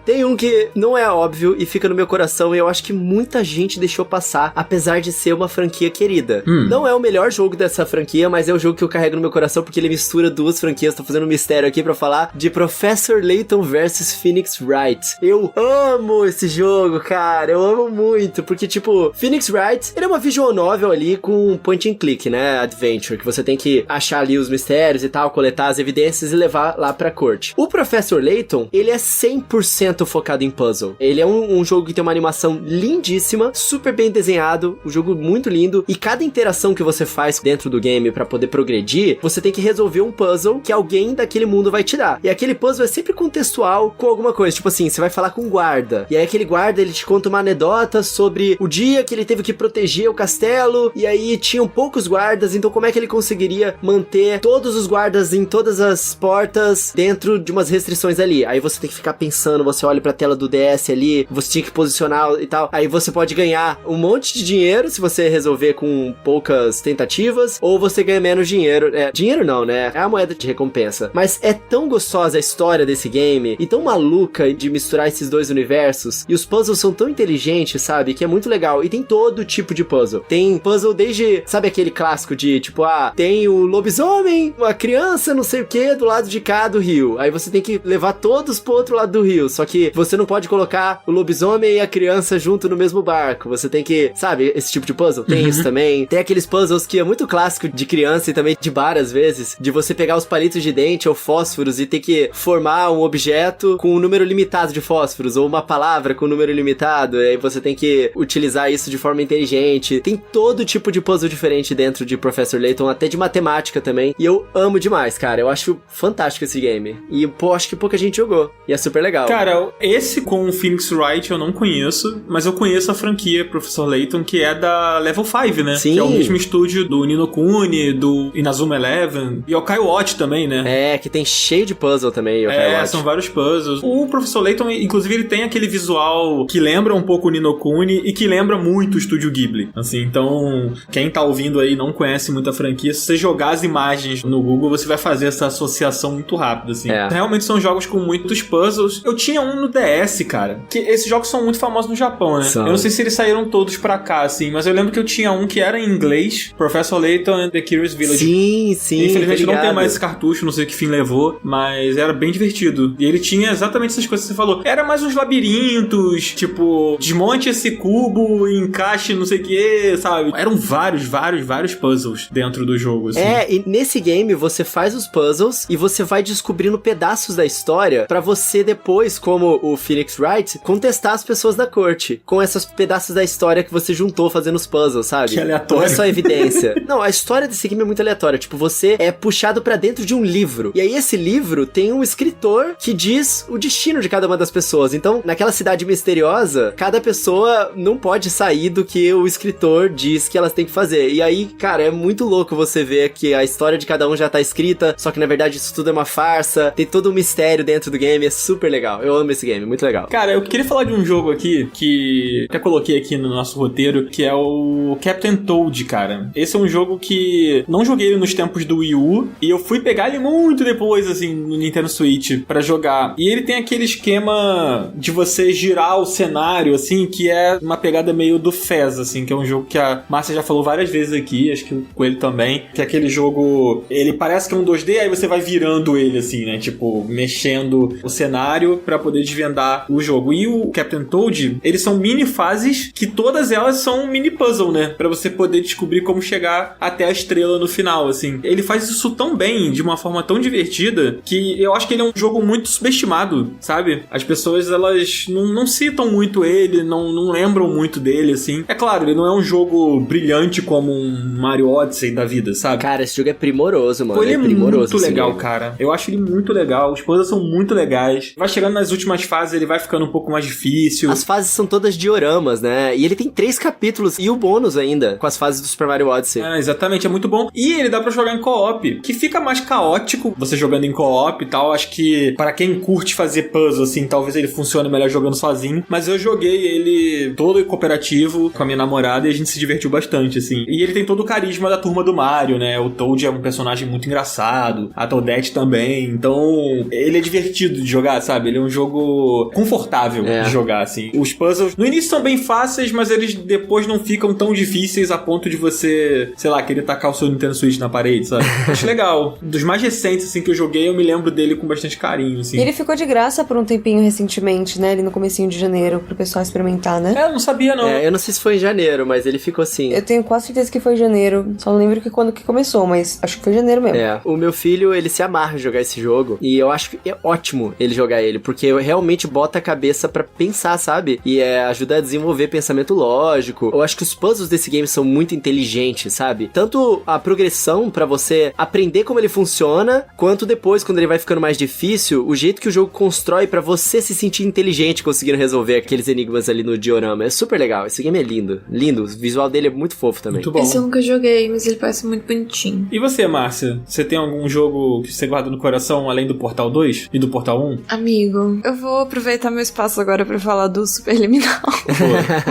Tem um que não é óbvio e fica no meu coração e eu acho que muita gente deixou passar, apesar de ser uma franquia querida. Não é o melhor jogo dessa franquia, mas é o jogo que eu carrego no meu coração porque ele mistura duas franquias. Tô fazendo um mistério aqui pra falar de Professor Layton vs Phoenix Wright. Eu amo esse jogo, cara. Eu amo muito, porque, tipo, Phoenix Wright, ele é uma visual novel ali com point and click, né? Adventure, que você tem que achar ali os mistérios e tal, coletar as evidências e levar lá pra corte. O Professor Layton, ele é 100% focado em puzzle. Ele é um jogo que tem uma animação lindíssima, super bem desenhado, um jogo muito lindo, e cada interação que você faz dentro do game pra poder progredir, você tem que resolver um puzzle que alguém daquele mundo vai te dar. E aquele puzzle é sempre contextual com alguma coisa, tipo assim, você vai falar com um guarda, e aí aquele guarda, ele te conta uma anedota sobre o dia que ele teve que proteger o castelo, e aí tinham poucos guardas, então como é que ele conseguiria manter todos os guardas em todas as portas dentro de umas restrições ali? Aí você tem que ficar pensando, você olha pra tela do DS ali, você tinha que posicionar e tal, aí você pode ganhar um monte de dinheiro se você resolver com poucas tentativas, ou você ganha menos dinheiro. Dinheiro não, né? É a moeda de recompensa. Mas é tão gostosa a história desse game, e tão maluca de misturar esses dois universos, e os puzzles são tão inteligentes, sabe? Que é muito legal. E tem todo tipo de puzzle. Tem puzzle desde, sabe aquele clássico de, tipo, tem o lobisomem, uma criança, não sei o que, do lado de cá do rio. Aí você tem que levar todos pro outro lado do rio. Só que você não pode colocar o lobisomem e a criança junto no mesmo barco. Você tem que, sabe, esse tipo de puzzle? Tem isso também. Tem aqueles puzzles que é muito clássico de criança e também de bar, às vezes, de você pegar os palitos de dente ou fósforos e ter que formar um objeto com um número limitado de fósforos, ou uma palavra com um número limitado, e aí você tem que utilizar isso de forma inteligente. Tem todo tipo de puzzle diferente dentro de Professor Layton, até de matemática também, e eu amo demais, cara. Eu acho fantástico esse game. E, pô, acho que pouca gente jogou. E é super legal. Cara, esse com o Phoenix Wright eu não conheço, mas eu conheço a franquia Professor Layton, que é da Level 5, né? Sim. Que é o mesmo estúdio do Ni no Kuni, do Inazuma Eleven, e Yokai Watch também, né? É, que tem cheio de puzzle também, Yokai Watch. São vários puzzles. O Professor Layton, inclusive, ele tem aquele visual que lembra um pouco o Ni no Kuni e que lembra muito o Estúdio Ghibli. Assim, então, quem tá ouvindo aí não conhece muito a franquia, se você jogar as imagens no Google, você vai fazer essa associação muito rápido, assim. Realmente são jogos com muitos puzzles. Eu tinha um no DS, cara, que esses jogos são muito famosos no Japão, né? Eu não sei se eles saíram todos pra cá, assim, mas eu lembro que eu tinha um que era em inglês, Professor Layton and the Curious Village. Sim. Infelizmente não tem mais esse cartucho, não sei que fim levou, mas era bem divertido. E ele tinha exatamente essas coisas que você falou. Era mais uns labirintos, tipo, desmonte esse cubo e encaixe não sei o que, sabe? Eram vários puzzles dentro do jogo, assim. E nesse game você faz os puzzles e você vai descobrindo pedaços da história pra você depois, como o Phoenix Wright, contestar as pessoas da corte com esses pedaços da história que você juntou fazendo os puzzles, sabe? Que aleatório. Não é só evidência. Não, a história desse game é muito aleatória. Tipo, você é puxado pra dentro de um livro. E aí esse livro tem um escritor que diz o destino de cada uma das pessoas. Então, naquela cidade misteriosa, cada pessoa não pode sair do que o escritor diz que elas têm que fazer. E aí, cara, é muito louco você ver que a história de cada um já tá escrita, só que na verdade isso tudo é uma farsa. Tem todo um mistério dentro do game, é super legal. Eu amo esse game, muito legal. Cara, eu queria falar de um jogo aqui que até coloquei aqui no nosso roteiro, que é o Captain Toad, cara. Esse é um jogo que não joguei ele nos tempos do Wii U, e eu fui pegar ele muito depois, assim, no Nintendo Switch pra jogar. E ele tem aquele esquema de você girar o cenário, assim, que é uma pegada meio do Fez, assim, que é um jogo que a Márcia já falou várias vezes aqui, acho que o Coelho também, que é aquele jogo, ele parece que é um 2D, aí você vai virando ele, assim, né, tipo, mexendo o cenário pra poder desvendar o jogo. E o Captain Toad, eles são mini fases que todas elas são mini puzzle, puzzle, né? Pra você poder descobrir como chegar até a estrela no final, assim. Ele faz isso tão bem, de uma forma tão divertida, que eu acho que ele é um jogo muito subestimado, sabe? As pessoas, elas não citam muito ele, não lembram muito dele, assim. É claro, ele não é um jogo brilhante como um Mario Odyssey da vida, sabe? Cara, esse jogo é primoroso, mano. Pô, ele é primoroso, muito legal, cara. Eu acho ele muito legal. Os puzzles são muito legais. Vai chegando nas últimas fases, ele vai ficando um pouco mais difícil. As fases são todas dioramas, né? E ele tem 3 capítulos e o bônus ainda, com as fases do Super Mario Odyssey. Exatamente, é muito bom. E ele dá pra jogar em co-op, que fica mais caótico, você jogando em co-op e tal. Acho que para quem curte fazer puzzle, assim, talvez ele funcione melhor jogando sozinho. Mas eu joguei ele todo cooperativo com a minha namorada e a gente se divertiu bastante, assim. E ele tem todo o carisma da turma do Mario, né? O Toad é um personagem muito engraçado, a Toadette também. Então, ele é divertido de jogar, sabe? Ele é um jogo confortável de jogar, assim. Os puzzles, no início são bem fáceis, mas eles depois não ficam tão difíceis a ponto de você, sei lá, querer tacar o seu Nintendo Switch na parede, sabe? Acho legal. Dos mais recentes, assim, que eu joguei, eu me lembro dele com bastante carinho, assim. E ele ficou de graça por um tempinho recentemente, né? Ali no comecinho de janeiro, pro pessoal experimentar, né? Eu não sabia, não. Eu não sei se foi em janeiro, mas ele ficou assim. Eu tenho quase certeza que foi em janeiro. Só não lembro quando que começou, mas acho que foi em janeiro mesmo. O meu filho, ele se amarra em jogar esse jogo. E eu acho que é ótimo ele jogar ele, porque realmente bota a cabeça pra pensar, sabe? E ajuda a desenvolver pensamento lógico. Eu acho que os puzzles desse game são muito inteligentes, sabe? Tanto a progressão pra você aprender como ele funciona, quanto depois, quando ele vai ficando mais difícil, o jeito que o jogo constrói pra você se sentir inteligente conseguindo resolver aqueles enigmas ali no diorama. É super legal. Esse game é lindo. Lindo. O visual dele é muito fofo também. Muito bom. Esse eu nunca joguei, mas ele parece muito bonitinho. E você, Márcia? Você tem algum jogo que você guarda no coração além do Portal 2 e do Portal 1? Amigo, eu vou aproveitar meu espaço agora pra falar do Superliminal.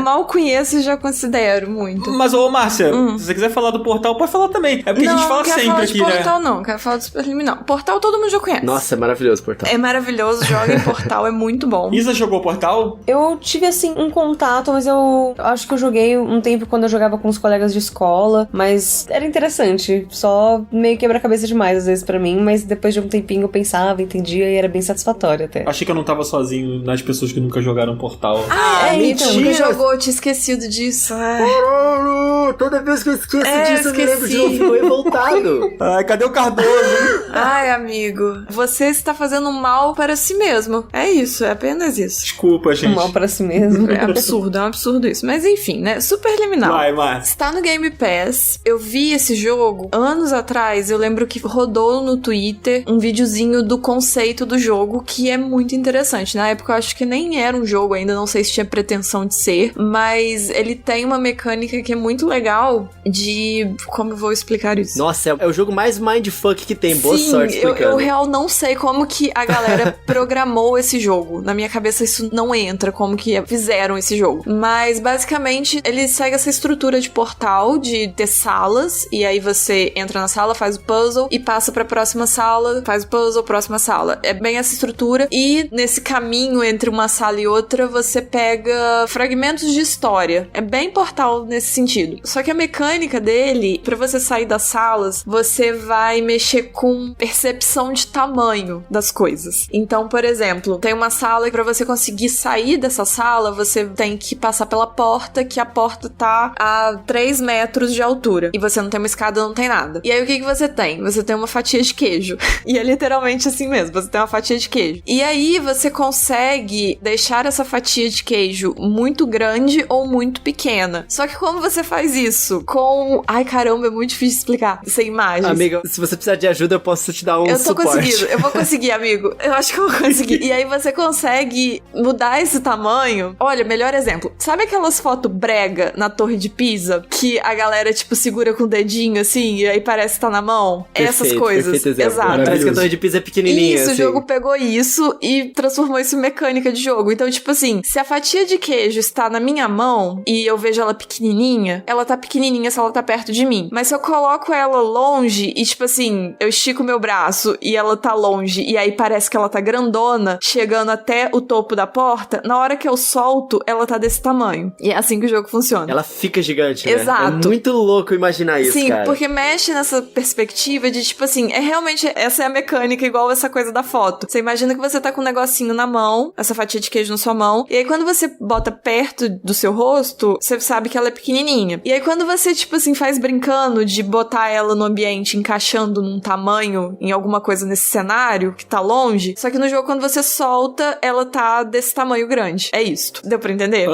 Mal conheço e já considero muito. Mas, ô, Márcia, se você quiser falar do Portal, pode falar também. É porque a gente fala sempre aqui, né? Portal não, quero falar do Superliminal. Portal todo mundo já conhece. Nossa, é maravilhoso Portal. É maravilhoso, joga em Portal, é muito bom. Isa jogou Portal? Eu tive, assim, um contato, mas eu acho que eu joguei um tempo quando eu jogava com os colegas de escola, mas era interessante, só meio quebra-cabeça demais às vezes pra mim, mas depois de um tempinho eu pensava, entendia e era bem satisfatório até. Achei que eu não tava sozinho nas pessoas que nunca jogaram Portal. Então, nunca jogou, eu tinha esquecido disso. Toda vez que eu esqueço disso, eu me lembro de novo, ficou revoltado. Ai, cadê o Cardoso? Ai, amigo, você está fazendo mal para si mesmo. É isso, é apenas isso. Desculpa, gente. Mal para si mesmo. É um absurdo isso. Mas enfim, né? Superliminal. Vai, Márcia. Está no Game Pass. Eu vi esse jogo anos atrás. Eu lembro que rodou no Twitter um videozinho do conceito do jogo, que é muito interessante. Na época eu acho que nem era um jogo ainda, não sei se tinha pretensão de ser, mas ele tem uma mecânica que é muito legal de... Como eu vou explicar isso? Nossa, é o jogo mais mindfuck que tem. Boa sorte explicando. Eu real não sei como que a galera programou esse jogo. Na minha cabeça isso não entra, como que fizeram esse jogo. Mas basicamente ele segue essa estrutura de Portal, de ter salas, e aí você entra na sala, faz o puzzle e passa pra próxima sala, faz o puzzle, próxima sala. É bem essa estrutura. E nesse caminho entre uma sala e outra, você pega fragmentos de história. É bem Portal nesse sentido. Só que a mecânica dele, pra você sair das salas, você vai mexer com percepção de tamanho das coisas. Então, por exemplo, tem uma sala e pra você conseguir sair dessa sala, você tem que passar pela porta, que a porta tá a 3 metros de altura. E você não tem uma escada, não tem nada. E aí, o que você tem? Você tem uma fatia de queijo. E é literalmente assim mesmo, você tem uma fatia de queijo. E aí, você consegue deixar essa fatia de queijo muito grande ou muito pequena. Só que como você faz isso? Com... Ai, caramba, é muito difícil explicar. Sem imagens. Amiga, se você precisar de ajuda, eu posso te dar um suporte. Eu tô conseguindo. Eu vou conseguir, amigo. Eu acho que eu vou conseguir. E aí, você consegue mudar esse tamanho. Olha, melhor exemplo. Sabe aquelas fotos brega na Torre de Pisa? Que a galera, tipo, segura com o dedinho, assim, e aí parece que tá na mão? Essas coisas. Exato. Parece que a Torre de Pisa é pequenininha, isso, assim. O jogo pegou isso e transformou isso em mecânica de jogo. Então, tipo assim, se a fatia de queijo está na minha mão e eu vejo ela pequenininha, ela tá pequenininha se ela tá perto de mim. Mas se eu coloco ela longe e, tipo assim, eu estico o meu braço e ela tá longe e aí parece que ela tá grandona, chegando até o topo da porta, na hora que eu solto, ela tá desse tamanho. E é assim que o jogo funciona. Ela fica gigante, né? Exato. É muito louco imaginar isso, cara. Sim, porque mexe nessa perspectiva de, tipo assim, é realmente, essa é a mecânica igual essa coisa da foto. Você imagina que você tá com um negocinho na mão, essa fatia de queijo na sua mão, e aí quando você bota perto do seu rosto, você sabe que ela é pequenininha. E aí quando você, tipo assim, faz brincando de botar ela no ambiente encaixando num tamanho, em alguma coisa nesse cenário que tá longe, só que no jogo quando você solta, ela tá desse tamanho grande. É isso. Deu pra entender?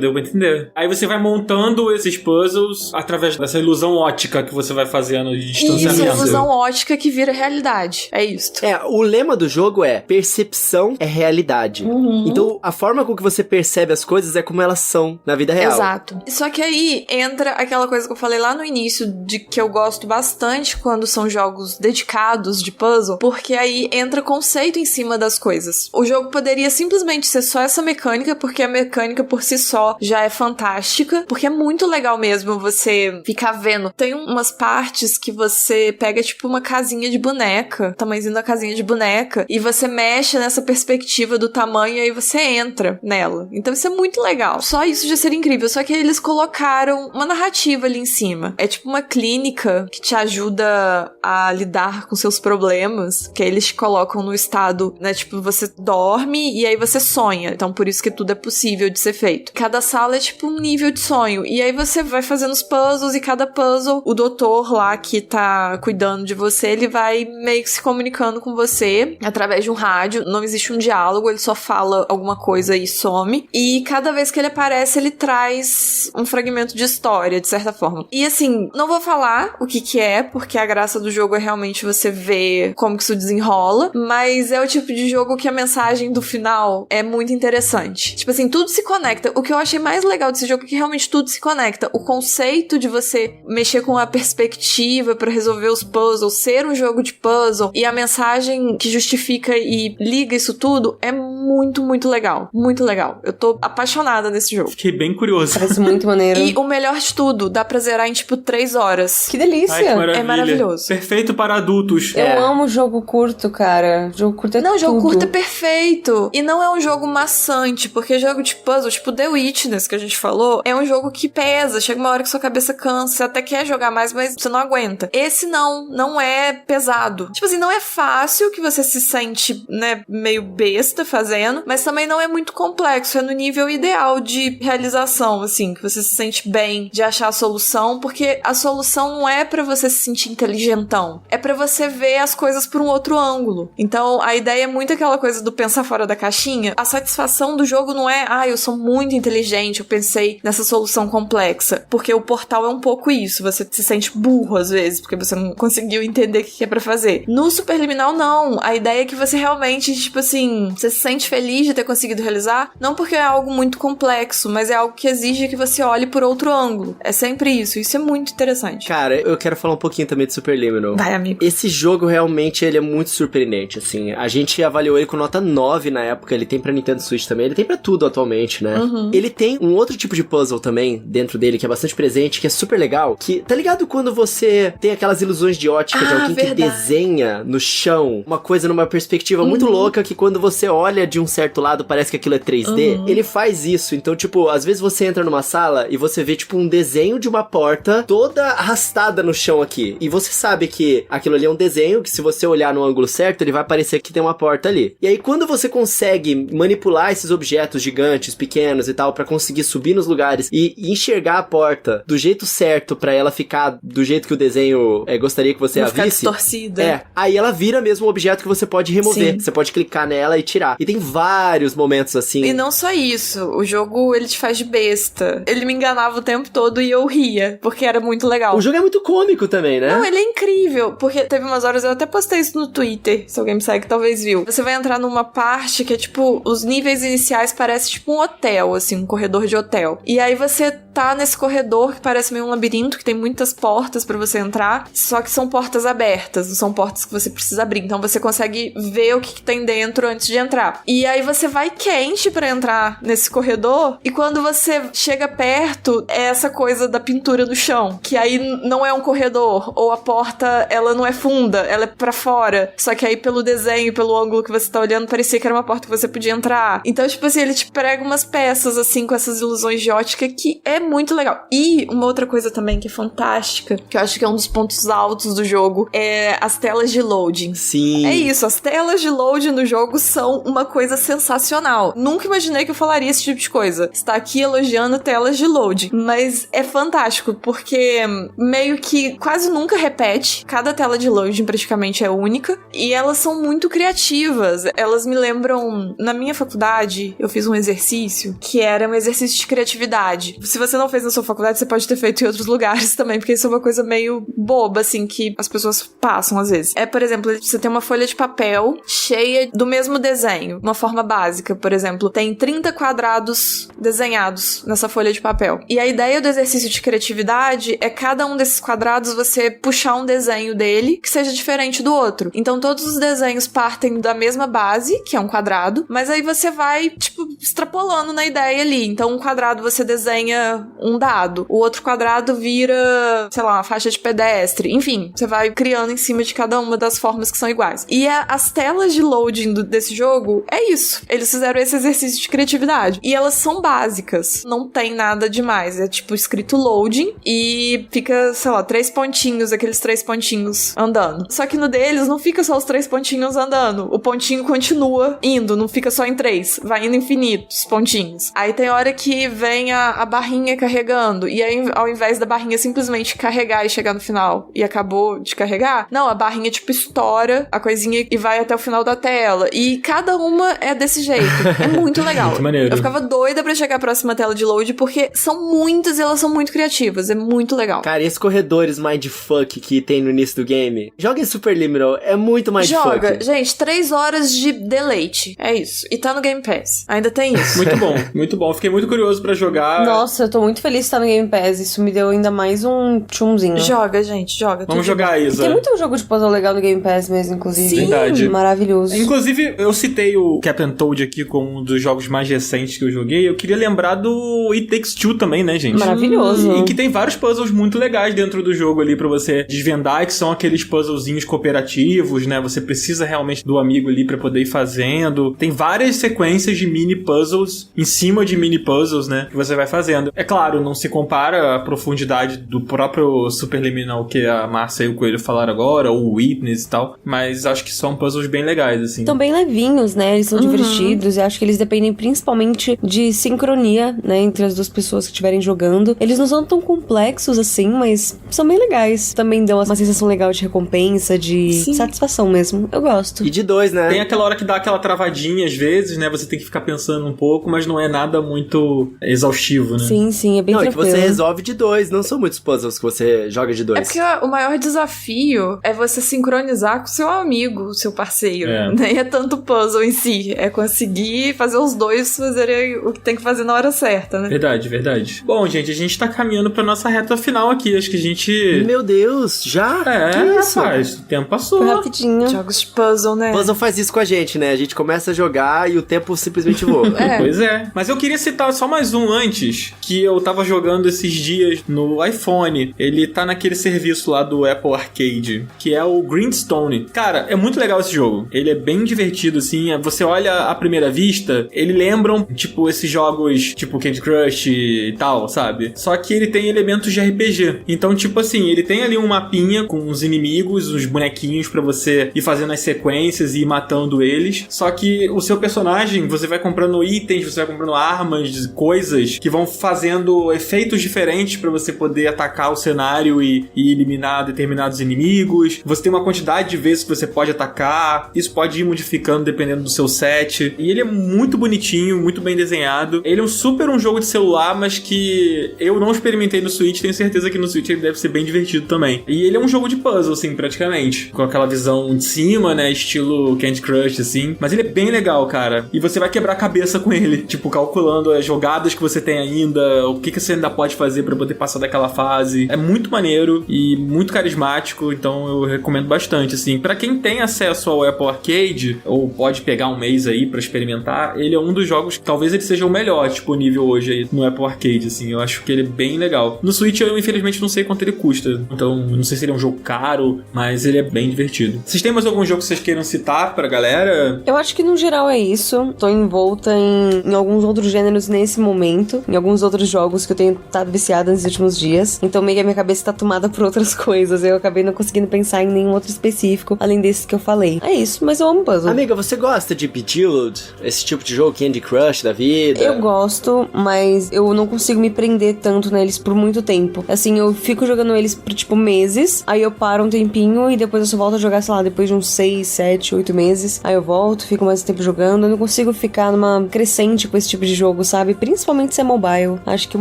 Deu pra entender. Aí você vai montando esses puzzles através dessa ilusão ótica que você vai fazendo de distanciamento. Isso, ilusão ótica que vira realidade. É isso. O lema do jogo é percepção é realidade. Então, a forma com que você percebe as coisas é como elas são na vida real. Exato. Só que aí entra aquela coisa que eu falei lá no início, de que eu gosto bastante quando são jogos dedicados de puzzle, porque aí entra conceito em cima das coisas. O jogo poderia simplesmente ser só essa mecânica, porque a mecânica por si só já é fantástica, porque é muito legal mesmo você ficar vendo. Tem umas partes que você pega tipo uma casinha de boneca, tamanhozinho da casinha de boneca, e você mexe nessa perspectiva do tamanho e aí você entra nela. Então isso é muito legal. Só isso já seria incrível. Só que eles colocaram uma narrativa ali em cima. É tipo uma clínica que te ajuda a lidar com seus problemas, que aí eles te colocam no estado, né, tipo, você dorme e aí você sonha. Então por isso que tudo é possível de ser feito. Cada sala é tipo um nível de sonho. E aí você vai fazendo os puzzles e cada puzzle, o doutor lá que tá cuidando de você, ele vai meio que se comunicando com você através de um rádio. Não existe um diálogo, ele só fala alguma coisa e some. E cada vez que ele aparece, ele traz um fragmento de história, de certa forma. E assim, não vou falar o que é, porque a graça do jogo é realmente você ver como que isso desenrola, mas é o tipo de jogo que a mensagem do final é muito interessante. Tipo assim, tudo se conecta. O que eu achei mais legal desse jogo é que realmente tudo se conecta. O conceito de você mexer com a perspectiva pra resolver os puzzles, ser um jogo de puzzle, e a mensagem que justifica e liga isso tudo é muito, muito legal. Muito legal. Eu tô apaixonada nesse jogo. Fiquei bem curioso. Parece muito maneiro. E o melhor de tudo, dá pra zerar em tipo 3 horas. Que delícia. Ai, que maravilha. É maravilhoso. Perfeito para adultos. Eu amo jogo curto, cara. Jogo curto é Não, tudo. jogo curto é perfeito. E não é um jogo maçante, porque jogo de puzzle, tipo The Witness, que a gente falou, é um jogo que pesa. Chega uma hora que sua cabeça cansa, você até quer jogar mais, mas você não aguenta. Esse não é pesado. Tipo assim, não é fácil, que você se sente, né, meio besta fazendo, mas também não é muito complexo. É no nível ideal de realização, assim, que você se sente bem de achar a solução, porque a solução não é pra você se sentir inteligentão. É pra você ver as coisas por um outro ângulo. Então, a ideia é muito aquela coisa do pensar fora da caixinha. A satisfação do jogo não é, eu sou muito inteligente, eu pensei nessa solução complexa. Porque o Portal é um pouco isso. Você se sente burro, às vezes, porque você não conseguiu entender o que é pra fazer. No Superliminal, não. A ideia é que você realmente, tipo assim, você se sente feliz de ter conseguido realizar, não porque é algo muito complexo, mas é algo que exige que você olhe por outro ângulo. É sempre isso. Isso é muito interessante. Cara, eu quero falar um pouquinho também de Superliminal. Vai, amigo. Esse jogo realmente, ele é muito surpreendente, assim. A gente avaliou ele com nota 9 na época. Ele tem pra Nintendo Switch também. Ele tem pra tudo atualmente, né? Ele tem um outro tipo de puzzle também dentro dele, que é bastante presente, que é super legal. Que, tá ligado quando você tem aquelas ilusões de ótica de alguém que desenha no chão uma coisa numa perspectiva muito louca, que quando você olha de um certo lado parece que aquilo é 3D? Ele faz isso. Então, tipo, às vezes você entra numa sala e você vê, tipo, um desenho de uma porta toda arrastada no chão aqui. E você sabe que aquilo ali é um desenho, que se você olhar no ângulo certo, ele vai parecer que tem uma porta ali. E aí, quando você consegue manipular esses objetos gigantes, pequenos e tal, pra conseguir subir nos lugares e enxergar a porta do jeito certo pra ela ficar do jeito que o desenho gostaria que você a visse, distorcida. Aí ela vira mesmo um objeto que você pode remover. Sim. Você pode clicar nela e tirar. E tem vários momentos assim. E não só isso, o jogo, ele te faz de besta. Ele me enganava o tempo todo e eu ria, porque era muito legal. O jogo é muito cômico também, né? Não, ele é incrível, porque teve umas horas, eu até postei isso no Twitter, se alguém me segue, talvez viu. Você vai entrar numa parte que é tipo, os níveis iniciais parecem tipo um hotel, assim, um corredor de hotel. E aí você tá nesse corredor que parece meio um labirinto, que tem muitas portas pra você entrar, só que são portas abertas, não são portas que você precisa abrir. Então você consegue ver o que tem dentro antes de entrar. E aí você vai quente pra entrar nesse corredor, e quando você chega perto, é essa coisa da pintura no chão, que aí não é um corredor, ou a porta, ela não é funda, ela é pra fora. Só que aí pelo desenho, pelo ângulo que você tá olhando, parecia que era uma porta que você podia entrar. Então, tipo assim, ele te prega umas peças, assim, com essas ilusões de ótica, que é muito legal. E uma outra coisa também que é fantástica, que eu acho que é um dos pontos altos do jogo, é as telas de loading. Sim. É isso, as telas de loading no jogo são uma coisa sensacional. Nunca imaginei que eu falaria esse tipo de coisa. Está aqui elogiando telas de loading. Mas deles é fantástico, porque meio que quase nunca repete. Cada tela de loading praticamente é única. E elas são muito criativas. Elas me lembram... Na minha faculdade, eu fiz um exercício que era um exercício de criatividade. Se você não fez na sua faculdade, você pode ter feito em outros lugares também, porque isso é uma coisa meio boba, assim, que as pessoas passam às vezes. É, por exemplo, você tem uma folha de papel cheia do mesmo desenho, uma forma básica, por exemplo. Tem 30 quadrados desenhados nessa folha de papel. E a ideia do exercício de criatividade é cada um desses quadrados você puxar um desenho dele que seja diferente do outro. Então todos os desenhos partem da mesma base, que é um quadrado, mas aí você vai, tipo, extrapolando na ideia ali. Então um quadrado você desenha um dado, o outro quadrado vira, sei lá, uma faixa de pedestre. Enfim, você vai criando em cima de cada uma das formas que são iguais. E as telas de loading desse jogo é isso. Eles fizeram esse exercício de criatividade. E elas são básicas. Não tem nada demais. É tipo escrito loading e fica, sei lá, 3 pontinhos, aqueles 3 pontinhos andando. Só que no deles não fica só os 3 pontinhos andando. O pontinho continua indo, não fica só em 3. Vai indo infinitos pontinhos. Aí tem hora que vem a barrinha carregando. E aí, ao invés da barrinha simplesmente carregar e chegar no final e acabou de carregar, não, a barrinha tipo estoura a coisinha e vai até o final da tela. E cada uma é desse jeito. É muito legal. Muito maneiro. Eu ficava doida pra chegar à próxima tela de load, porque são muitas e elas são muito criativas. É muito legal. Cara, e esses corredores mindfuck que tem no início do game? Joga em Superliminal, é muito mindfuck. Joga. Gente, 3 horas de deleite. É isso. E tá no Game Pass. Ainda tem isso. Muito bom, muito bom. Fiquei muito curioso pra jogar. Nossa, eu tô muito feliz de estar no Game Pass. Isso me deu ainda mais um tchumzinho. Joga, gente, joga. Vamos jogar, Isa. Tem muito jogo de puzzle legal no Game Pass mesmo, inclusive. Sim. Verdade. Maravilhoso. Inclusive, eu citei o Captain Toad aqui como um dos jogos mais recentes que eu joguei. Eu queria lembrar do It Takes Two também, né, gente? Maravilhoso. E que tem vários puzzles muito legais dentro do jogo ali pra você desvendar, que são aqueles puzzlezinhos cooperativos, né? Você precisa realmente do amigo ali pra poder ir fazendo. Tem várias sequências de mini puzzles em cima de mini puzzles, né? Que você vai fazendo. É claro, não se compara a profundidade do próprio Superliminal que a Márcia e o Coelho falaram agora, ou o Witness e tal, mas acho que são puzzles bem legais, assim. São bem levinhos, né? Eles são divertidos e acho que eles dependem principalmente de sincronia, né? Entre as duas pessoas que estiverem jogando. Eles não são tão complexos assim, mas são bem legais. Também dão uma sensação legal de recompensa, de satisfação mesmo. Eu gosto. E de 2, né? Tem aquela hora que dá aquela travadinha às vezes, né? Você tem que ficar pensando um pouco, mas não é nada muito exaustivo, né? Sim, sim, é bem tranquilo. É que você resolve de 2, não são muitos puzzles que você joga de 2. É porque o maior desafio é você sincronizar com o seu amigo, o seu parceiro. Nem é tanto puzzle em si, é conseguir fazer os dois fazerem o que tem que fazer na hora certa, né? Verdade, verdade. Bom, gente, a gente tá caminhando pra nossa reta final aqui. Acho que a gente... Meu Deus, já? Que isso? Rapaz, o tempo passou. Foi rapidinho. Jogos de puzzle, né? Puzzle faz isso com a gente, né? A gente começa a jogar e o tempo simplesmente voa. Pois é. Mas eu queria citar só mais um antes, que eu tava jogando esses dias no iPhone. Ele tá naquele serviço lá do Apple Arcade, que é o Grindstone. Cara, é muito legal esse jogo. Ele é bem divertido, assim. Você olha à primeira vista, ele lembram, tipo, esses jogos, tipo Candy Crush e tal, sabe? Só que ele tem elementos de RPG. Então, tipo assim, ele tem ali um mapinha com os inimigos, os bonequinhos pra você ir fazendo as sequências e ir matando eles. Só que o seu personagem, você vai comprando itens, você vai comprando armas, coisas que vão fazendo efeitos diferentes pra você poder atacar o cenário e eliminar determinados inimigos. Você tem uma quantidade de vezes que você pode atacar. Isso pode ir modificando dependendo do seu set. E ele é muito bonitinho, muito bem desenhado. Ele é um jogo de celular, mas que eu não experimentei no Switch. Tenho certeza que no Switch ele deve ser bem divertido também. E ele é um jogo de puzzle, assim, praticamente. Com aquela visão de cima, né? Estilo Candy Crush, assim. Mas ele é bem legal, cara. E você vai quebrar a cabeça com ele. Tipo, calculando as jogadas que você tem ainda. O que você ainda pode fazer pra poder passar daquela fase. É muito maneiro e muito carismático. Então eu recomendo bastante, assim. Pra quem tem acesso ao Apple Arcade, ou pode pegar um mês aí pra experimentar, ele é um dos jogos que talvez ele seja o melhor disponível hoje aí no Apple Arcade, assim. Eu acho que ele é bem legal. No Switch eu infelizmente não sei quanto ele custa. Então não sei se ele é um jogo caro, mas ele é bem divertido. Vocês têm mais algum jogo que vocês queiram citar pra galera? Eu acho que no geral é isso. Tô envolta em alguns outros gêneros nesse momento. Em alguns outros jogos que eu tenho estado viciada nos últimos dias. Então meio que a minha cabeça tá tomada por outras coisas. Eu acabei não conseguindo pensar em nenhum outro específico, além desses que eu falei. É isso, mas eu amo puzzle. Amiga, você gosta de Bejeweled? Esse tipo de jogo, Candy Crush da vida? Eu gosto, mas eu não consigo me prender prender tanto neles por muito tempo. Assim, eu fico jogando eles por, tipo, meses, aí eu paro um tempinho e depois eu só volto a jogar, sei lá, depois de uns 6, 7, 8 meses. Aí eu volto, fico mais tempo jogando. Eu não consigo ficar numa crescente com esse tipo de jogo, sabe? Principalmente se é mobile. Acho que o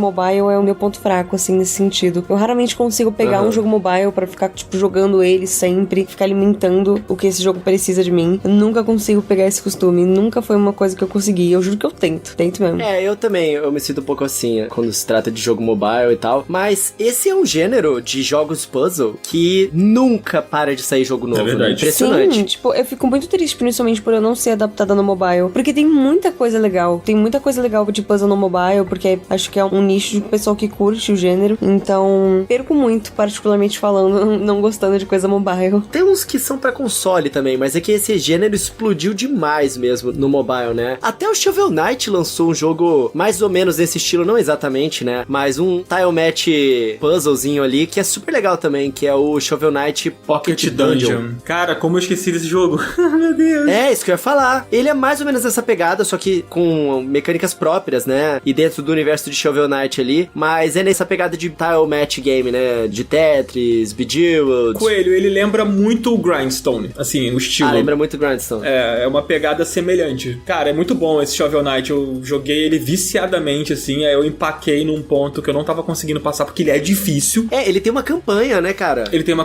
mobile é o meu ponto fraco, assim, nesse sentido. Eu raramente consigo pegar um jogo mobile pra ficar, tipo, jogando ele sempre, ficar alimentando o que esse jogo precisa de mim. Eu nunca consigo pegar esse costume. Nunca foi uma coisa que eu consegui. Eu juro que eu tento. Tento mesmo. Eu também. Eu me sinto um pouco assim, quando se trata de jogo mobile e tal. Mas esse é um gênero de jogos puzzle que nunca para de sair jogo novo. É verdade. Né? Impressionante. Sim, tipo, eu fico muito triste, principalmente por eu não ser adaptada no mobile. Porque tem muita coisa legal. Tem muita coisa legal de puzzle no mobile, porque acho que é um nicho de pessoal que curte o gênero. Então, perco muito, particularmente falando, não gostando de coisa mobile. Tem uns que são pra console também, mas é que esse gênero explodiu demais mesmo no mobile, né? Até o Shovel Knight lançou um jogo mais ou menos desse estilo, não exatamente, né? Mas um tile match puzzlezinho ali, que é super legal também, que é o Shovel Knight Pocket Dungeon. Cara, como eu esqueci desse jogo. Meu Deus. É, isso que eu ia falar. Ele é mais ou menos essa pegada, só que com mecânicas próprias, né? E dentro do universo de Shovel Knight ali, mas é nessa pegada de tile match game, né? De Tetris, Bejeweled. Coelho, ele lembra muito o Grindstone, assim, o estilo. Lembra muito o Grindstone. É uma pegada semelhante. Cara, é muito bom esse Shovel Knight. Eu joguei ele viciadamente, assim, aí eu empaquei num ponto que eu não tava conseguindo passar, porque ele é difícil. Ele tem uma campanha, né, cara? Ele tem uma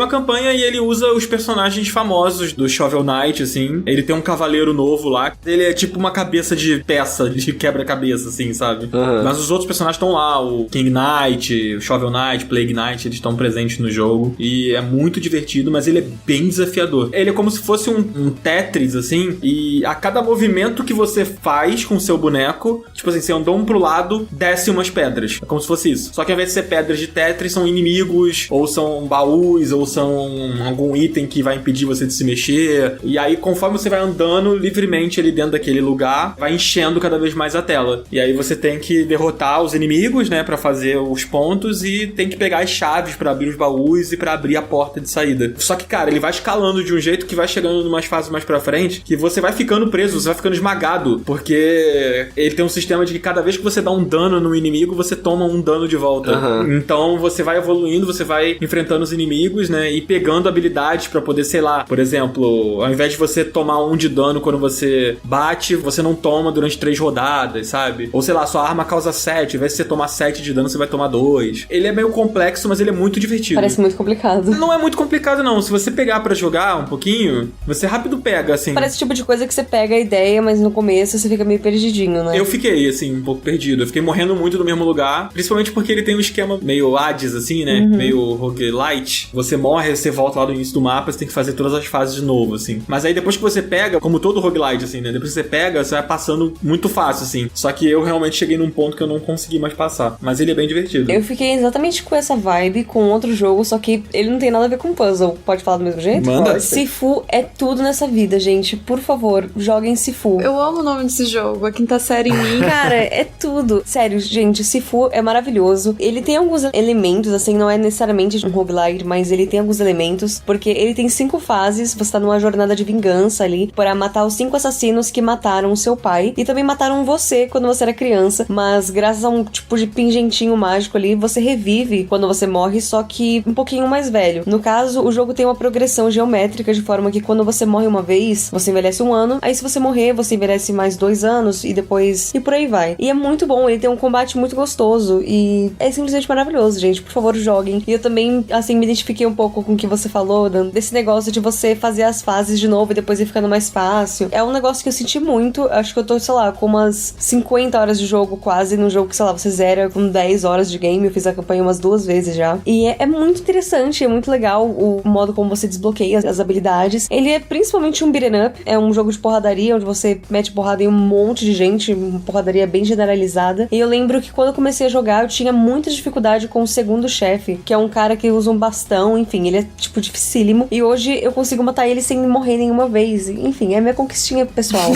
campanha e ele usa os personagens famosos do Shovel Knight, assim. Ele tem um cavaleiro novo lá. Ele é tipo uma cabeça de peça, de quebra-cabeça, assim, sabe? Mas os outros personagens estão lá. O King Knight, o Shovel Knight, Plague Knight, eles estão presentes no jogo. E é muito divertido, mas ele é bem desafiador. Ele é como se fosse um Tetris, assim. E a cada movimento que você faz com o seu boneco, tipo assim, você andou pro lado, desce umas pedras. É como se fosse isso. Só que ao invés de ser pedras de Tetris, são inimigos, ou são baús, ou são algum item que vai impedir você de se mexer. E aí, conforme você vai andando livremente ali dentro daquele lugar, vai enchendo cada vez mais a tela. E aí você tem que derrotar os inimigos, né, pra fazer os pontos, e tem que pegar as chaves pra abrir os baús e pra abrir a porta de saída. Só que, cara, ele vai escalando de um jeito que vai chegando em umas fases mais pra frente, que você vai ficando preso, você vai ficando esmagado, porque ele tem um sistema de que cada vez que você dá um dano no inimigo, você toma um dano de volta. Então você vai evoluindo, você vai enfrentando os inimigos, né, e pegando habilidades pra poder, sei lá, por exemplo, ao invés de você tomar 1 de dano quando você bate, você não toma durante 3 rodadas, sabe? Ou sei lá, sua arma causa 7, ao invés de você tomar 7 de dano, você vai tomar 2. Ele é meio complexo, mas ele é muito divertido. Parece muito complicado. Não é muito complicado, não. Se você pegar pra jogar um pouquinho, você rápido pega, assim. Parece o tipo de coisa que você pega a ideia, mas no começo você fica meio perdidinho, né? Eu fiquei, assim, um pouco perdido. Eu fiquei morrendo muito no mesmo lugar, principalmente porque ele tem um esquema meio Hades, assim, né? Meio roguelite. Você morre, você volta lá do início do mapa, você tem que fazer todas as fases de novo, assim. Mas aí depois que você pega, como todo roguelite, assim, né? Depois que você pega, você vai passando muito fácil, assim. Só que eu realmente cheguei num ponto que eu não consegui mais passar. Mas ele é bem divertido. Eu fiquei exatamente com essa vibe com outro jogo, só que ele não tem nada a ver com puzzle. Pode falar do mesmo jeito? Manda. Sifu é tudo nessa vida, gente. Por favor, joguem Sifu. Eu amo o nome desse jogo, a quinta série em mim. Cara, é tudo. Sério, gente, Sifu é maravilhoso. Ele tem alguns elementos, assim, não é necessariamente um roguelite, mas ele tem alguns elementos, porque ele tem 5 fases, você tá numa jornada de vingança ali, para matar os 5 assassinos que mataram o seu pai, e também mataram você quando você era criança, mas graças a um tipo de pingentinho mágico ali, você revive quando você morre, só que um pouquinho mais velho. No caso, o jogo tem uma progressão geométrica, de forma que quando você morre uma vez, você envelhece 1 ano, aí se você morrer, você envelhece mais 2 anos, e depois, e por aí vai. E é muito bom, ele tem um combate muito gostoso, e é simplesmente maravilhoso, gente, por favor, joguem. E eu também, assim, me identifiquei um pouco com o que você falou, Dan, desse negócio de você fazer as fases de novo e depois ir ficando mais fácil. É um negócio que eu senti muito, acho que eu tô, sei lá, com umas 50 horas de jogo quase, num jogo que, sei lá, você zera com 10 horas de game, eu fiz a campanha umas 2 vezes já. E é muito interessante, é muito legal o modo como você desbloqueia as habilidades. Ele é principalmente um beat'em up, é um jogo de porradaria, onde você mete porrada em um monte de gente, uma porradaria bem generalizada. E eu lembro que quando eu comecei a jogar, eu tinha muita dificuldade com o segundo chefe, que é um cara que usa um bastão, enfim, ele é, tipo, dificílimo. E hoje eu consigo matar ele sem morrer nenhuma vez. Enfim, é minha conquistinha pessoal.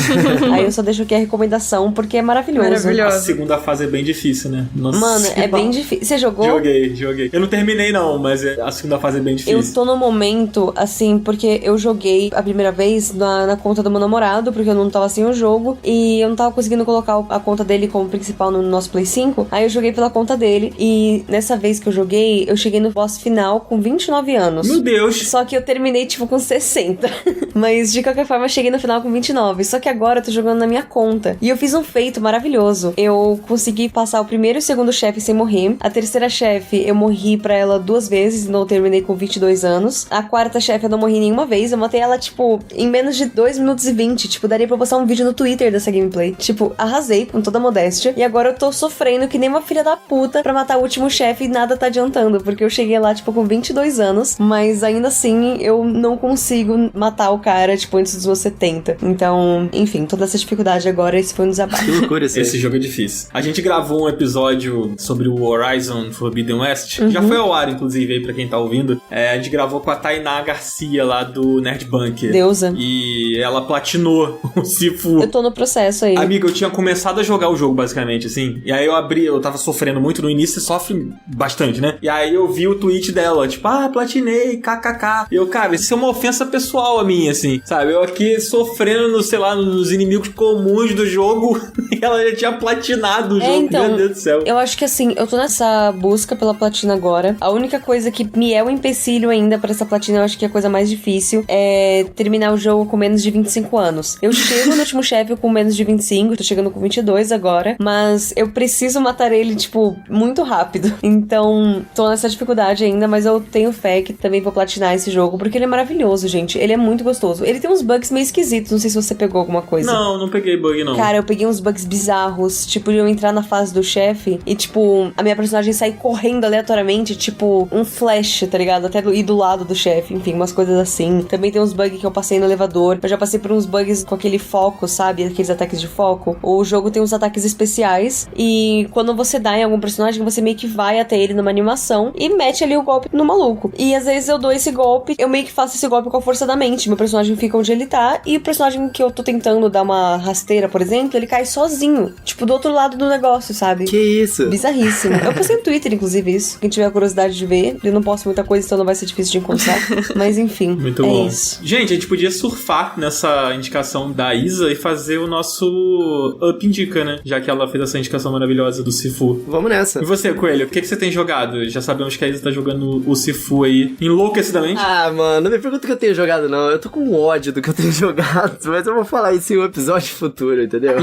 Aí eu só deixo aqui a recomendação, porque é maravilhoso. A segunda fase é bem difícil, né? Nossa, mano, é bem difícil. Você jogou? Joguei. Eu não terminei, não, mas a segunda fase é bem difícil. Eu tô no momento, assim, porque eu joguei a primeira vez na conta do meu namorado, porque eu não tava sem o jogo, e eu não tava conseguindo colocar a conta dele como principal no nosso Play 5, aí eu joguei pela conta dele, e nessa vez que eu joguei, eu cheguei no boss final com 29 anos. Meu Deus! Só que eu terminei, tipo, com 60. Mas, de qualquer forma, eu cheguei no final com 29. Só que agora eu tô jogando na minha conta. E eu fiz um feito maravilhoso. Eu consegui passar o primeiro e o segundo chefe sem morrer. A terceira chefe, eu morri pra ela 2 vezes, então eu terminei com 22 anos. A quarta chefe, eu não morri nenhuma vez. Eu matei ela, tipo, em menos de 2 minutos e 20. Tipo, daria pra postar um vídeo no Twitter dessa gameplay. Tipo, arrasei com toda a modéstia. E agora eu tô sofrendo que nem uma filha da puta pra matar o último chefe e nada tá adiantando. Porque eu cheguei lá, tipo, com 22 anos. Mas ainda assim, eu não consigo matar o cara, tipo, antes dos meus 70. Então, enfim, toda essa dificuldade agora, esse foi um desabafo. Que loucura isso. Esse jogo é difícil. A gente gravou um episódio sobre o Horizon Forbidden West. Já foi ao ar, inclusive, aí pra quem tá ouvindo. A gente gravou com a Tainá Garcia, lá do Nerd Bunker. Deusa. E ela platinou o Sifu. Eu tô no processo aí. Amiga, eu tinha começado a jogar o jogo, basicamente, assim. E aí eu tava sofrendo muito no início, você sofre bastante, né? E aí eu vi o tweet dela, tipo, platinei, kkk. E eu, cara, isso é uma ofensa pessoal a mim, assim, sabe? Eu aqui sofrendo, sei lá, nos inimigos comuns do jogo, e ela já tinha platinado o jogo, então, meu Deus do céu. Eu acho que assim, eu tô nessa busca pela platina agora. A única coisa que me é um empecilho ainda pra essa platina, eu acho que a coisa mais difícil é terminar o jogo com menos de 25 anos. Eu chego no último chefe com menos de 25, tô chegando com 22 agora, mas eu preciso matar ele, tipo, muito rápido. Então, tô nessa dificuldade ainda, mas eu tenho fé que também vou platinar esse jogo, porque ele é maravilhoso, gente. Ele é muito gostoso. Ele tem uns bugs meio esquisitos, não sei se você pegou alguma coisa. Não peguei bug, não. Cara, eu peguei uns bugs bizarros, tipo, de eu entrar na fase do chefe e, tipo, a minha personagem sair correndo aleatoriamente, tipo, um flash, tá ligado? Até ir do lado do chefe, enfim, umas coisas assim. Também tem uns bugs que eu passei no elevador. Eu já passei por uns bugs com aquele foco, sabe? Aqueles ataques de foco. O jogo tem uns ataques especiais e quando você dá em algum personagem, você meio que vai até ele numa animação e mete ali o golpe no maluco. E às vezes eu dou esse golpe, eu meio que faço esse golpe com a força da mente. Meu personagem fica onde ele tá e o personagem que eu tô tentando dar uma rasteira, por exemplo, ele cai sozinho. Tipo, do outro lado do negócio, sabe? Que isso? Bizarríssimo. Eu postei no Twitter, inclusive, isso. Quem tiver curiosidade de ver. Eu não posto muita coisa, então não vai ser difícil de encontrar. Mas enfim, muito é bom. Isso. Gente, a gente podia surfar nessa indicação da Isa e fazer o nosso Up Indica, né? Já que ela fez essa indicação maravilhosa do Sifu. Vamos nessa. E você, Coelho, o que você tem jogado? Já sabemos que a Isa tá jogando o Sifu aí enlouquecidamente. Mano, não me pergunta o que eu tenho jogado, não. Eu tô com ódio do que eu tenho jogado, mas eu vou falar isso em um episódio futuro, entendeu?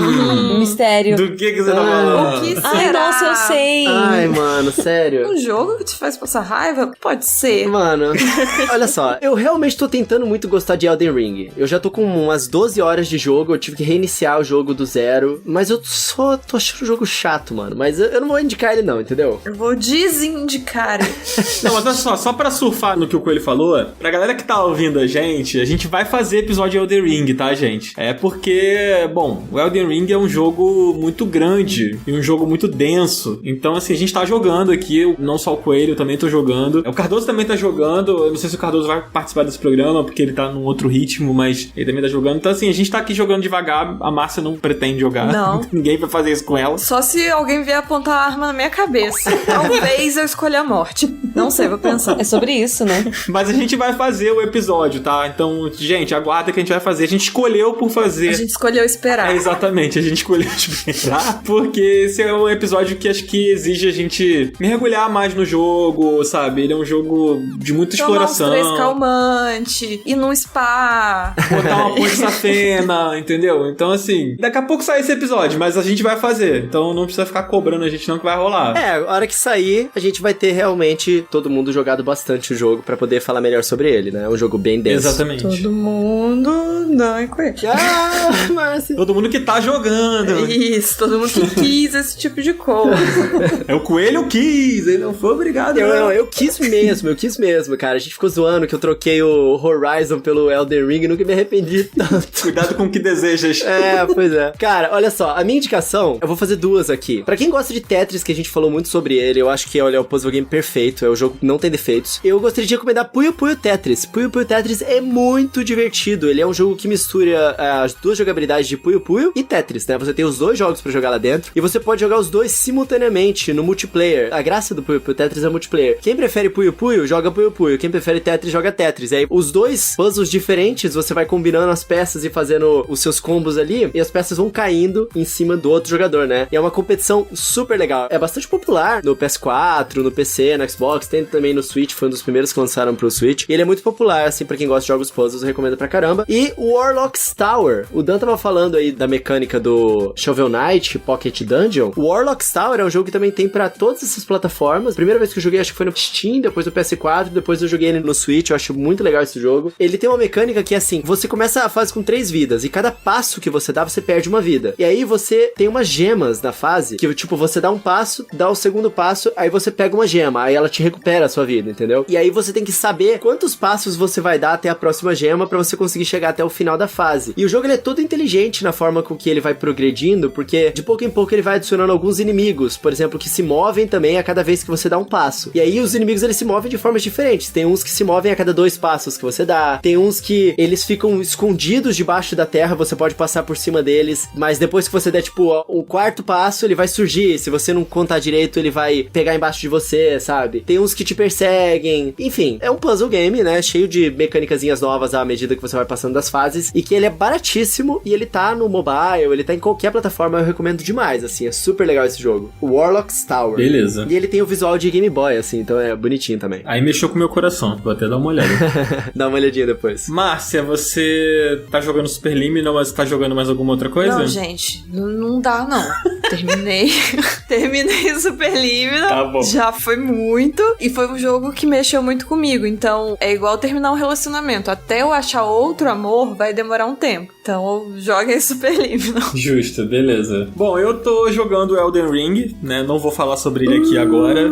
Mistério. Do que você tá falando? O que será? Ai, nossa, eu sei. Ai, mano, sério. Um jogo que te faz passar raiva? Pode ser. Mano, olha só, eu realmente tô tentando muito gostar de Elden Ring. Eu já tô com umas 12 horas de jogo, eu tive que reiniciar o jogo do zero, mas eu só tô achando o jogo chato, mano. Mas eu não vou indicar ele não, entendeu? Eu vou desindicar ele. Não, mas olha só pra surfar no que o Coelho falou, pra galera que tá ouvindo a gente vai fazer episódio de Elden Ring, tá, gente? É porque, bom, o Elden Ring é um jogo muito grande e um jogo muito denso. Então, assim, a gente tá jogando aqui, não só o Coelho, eu também tô jogando. O Cardoso também tá jogando, eu não sei se o Cardoso vai participar desse programa, porque ele tá num outro ritmo, mas ele também tá jogando. Então, assim, a gente tá aqui jogando devagar, a Márcia não pretende jogar. Não. Ninguém vai fazer isso com ela. Só se alguém vier apontar a arma na minha cabeça. Talvez eu escolha a morte. Não sei, vou pensar. É sobre isso, né? Mas a gente vai fazer o episódio, tá? Então, gente, aguarda que a gente vai fazer. A gente escolheu por fazer. A gente escolheu esperar. Exatamente, a gente escolheu esperar, porque esse é um episódio que acho que exige a gente mergulhar mais no jogo, sabe? Ele é um jogo de muita exploração. Tomar uns 3 calmante, ir num spa. Botar uma ponte safena, entendeu? Então, assim, daqui a pouco sai esse episódio, mas a gente vai fazer. Então não precisa ficar cobrando a gente não que vai rolar. A hora que sair, a gente vai ter realmente todo mundo jogado bastante o jogo pra poder falar melhor sobre ele, né? É um jogo bem denso. Exatamente. Todo mundo não é coelho. Márcia. Todo mundo que tá jogando. Isso, todo mundo que quis esse tipo de coisa. É o Coelho quis, ele não foi obrigado. Eu quis mesmo, cara. A gente ficou zoando que eu troquei o Horizon pelo Elden Ring e nunca me arrependi tanto. Cuidado com o que desejas. Pois é. Cara, olha só, a minha indicação, eu vou fazer duas aqui. Pra quem gosta de Tetris, que a gente falou muito sobre ele, eu acho que, olha, é o puzzle game perfeito, é o jogo que não tem defeitos. Eu gostaria de recomendar Puyo Puyo Tetris. Puyo Puyo Tetris é muito divertido, ele é um jogo que mistura as duas jogabilidades de Puyo Puyo e Tetris, né? Você tem os dois jogos pra jogar lá dentro, e você pode jogar os dois simultaneamente no multiplayer. A graça do Puyo Puyo Tetris é multiplayer. Quem prefere Puyo Puyo, joga Puyo Puyo. Quem prefere Tetris, joga Tetris. E aí, os dois puzzles diferentes, você vai combinando as peças e fazendo os seus combos ali, e as peças vão caindo em cima do outro jogador, né? E é uma competição super legal. É bastante popular no PS4, no PC, no Xbox, tem também no Switch, foi um dos primeiros que lançaram pro Switch. E ele é muito popular, assim, pra quem gosta de jogos puzzles, eu recomendo pra caramba. E o Warlock's Tower. O Dan tava falando aí da mecânica do Shovel Knight, Pocket Dungeon. O Warlock's Tower é um jogo que também tem pra todas essas plataformas. Primeira vez que eu joguei, acho que foi no Steam, depois do PS4, depois eu joguei ele no Switch. Eu acho muito legal esse jogo. Ele tem uma mecânica que é assim, você começa a fase com 3 vidas, e cada passo que você dá, você perde uma vida. E aí você tem umas gemas na fase, que tipo, você dá um passo, dá o segundo passo, aí você pega uma gema, aí ela te recupera a sua vida, entendeu? E aí você tem que saber quantos passos você vai dar até a próxima gema pra você conseguir chegar até o final da fase. E o jogo, ele é todo inteligente na forma com que ele vai progredindo, porque de pouco em pouco ele vai adicionando alguns inimigos, por exemplo, que se movem também a cada vez que você dá um passo. E aí os inimigos, eles se movem de formas diferentes. Tem uns que se movem a cada 2 passos que você dá, tem uns que eles ficam escondidos debaixo da terra, você pode passar por cima deles, mas depois que você der, tipo, o 4º passo, ele vai surgir. Se você não contar direito, ele vai pegar embaixo de você, sabe? Tem uns que te perseguem. Enfim, é um puzzle game, né? Cheio de mecânicazinhas novas à medida que você vai passando das fases, e que ele é baratíssimo, e ele tá no mobile, ele tá em qualquer plataforma, eu recomendo demais, assim, é super legal esse jogo. O Warlock's Tower. Beleza. E ele tem o visual de Game Boy, assim, então é bonitinho também. Aí mexeu com o meu coração, vou até dar uma olhada. Dá uma olhadinha depois. Márcia, você tá jogando Super Liminal, mas tá jogando mais alguma outra coisa? Não, gente, não dá, não. Terminei Super Liminal. Tá bom. Já foi muito. E foi um jogo que mexeu muito comigo. Então, é igual terminar um relacionamento. Até eu achar outro amor, vai demorar um tempo. Então, joguem Super Liminal. Justo, beleza. Bom, eu tô jogando Elden Ring, né? Não vou falar sobre ele aqui agora,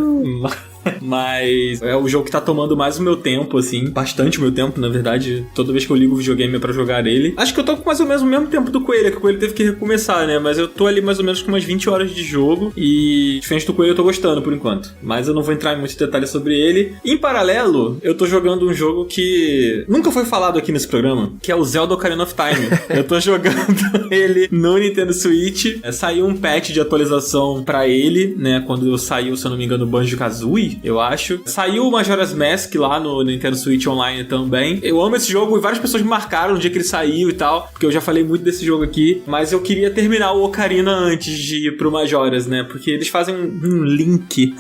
mas é o jogo que tá tomando mais o meu tempo, assim, bastante o meu tempo, na verdade. Toda vez que eu ligo o videogame é pra jogar ele. Acho que eu tô com mais ou menos o mesmo tempo do Coelho, que o Coelho teve que recomeçar, né? Mas eu tô ali mais ou menos com umas 20 horas de jogo, e diferente do Coelho eu tô gostando por enquanto. Mas eu não vou entrar em muitos detalhes sobre ele. Em paralelo, eu tô jogando um jogo que nunca foi falado aqui nesse programa, que é o Zelda Ocarina of Time. Eu tô jogando ele no Nintendo Switch. Saiu um patch de atualização pra ele, né? Quando saiu, se eu não me engano, o Banjo-Kazooie, eu acho. Saiu o Majora's Mask lá no Nintendo Switch Online também. Eu amo esse jogo e várias pessoas me marcaram no dia que ele saiu e tal, porque eu já falei muito desse jogo aqui, mas eu queria terminar o Ocarina antes de ir pro Majora's, né? Porque eles fazem um link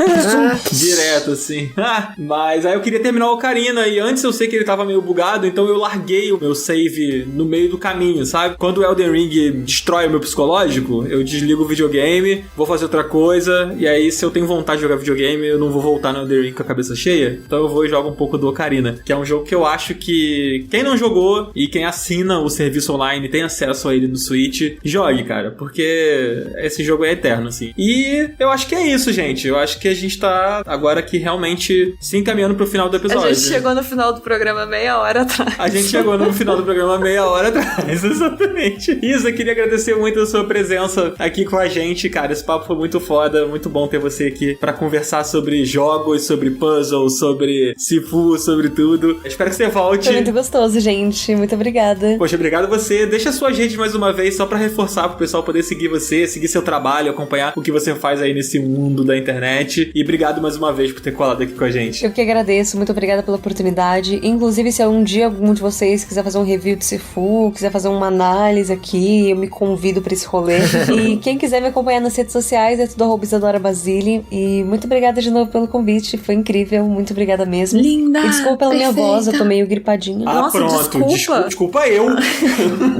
direto, assim. Mas aí eu queria terminar o Ocarina e antes eu sei que ele tava meio bugado, então eu larguei o meu save no meio do caminho, sabe? Quando o Elden Ring destrói o meu psicológico, eu desligo o videogame, vou fazer outra coisa, e aí se eu tenho vontade de jogar videogame, eu não vou voltar no Elden Ring com a cabeça cheia, então eu vou e jogo um pouco do Ocarina, que é um jogo que eu acho que quem não jogou e quem assina o serviço online tem acesso a ele no Switch, jogue, cara, porque esse jogo é eterno, assim. E eu acho que é isso, gente. Eu acho que a gente tá agora aqui realmente se encaminhando pro final do episódio. A gente chegou no final do programa meia hora atrás. A gente chegou no final do programa meia hora atrás, exatamente. Isa, eu queria agradecer muito a sua presença aqui com a gente, cara. Esse papo foi muito foda, muito bom ter você aqui pra conversar sobre jogos, sobre puzzles, sobre Sifu, sobre tudo. Espero que você volte. Foi muito gostoso, gente. Muito obrigada. Poxa, obrigado a você. Deixa a sua rede mais uma vez, só pra reforçar, pro pessoal poder seguir você, seguir seu trabalho, acompanhar o que você faz aí nesse mundo da internet. E obrigado mais uma vez por ter colado aqui com a gente. Eu que agradeço. Muito obrigada pela oportunidade. Inclusive, se um dia algum de vocês quiser fazer um review de Sifu, quiser fazer uma análise aqui, eu me convido pra esse rolê. E quem quiser me acompanhar nas redes sociais, é tudo @Isadora Basile. E muito obrigada de novo pelo convite. Foi incrível. Muito obrigada mesmo. Linda! E desculpa pela minha voz, eu tô meio gripadinha. Nossa, pronto. desculpa. Desculpa eu.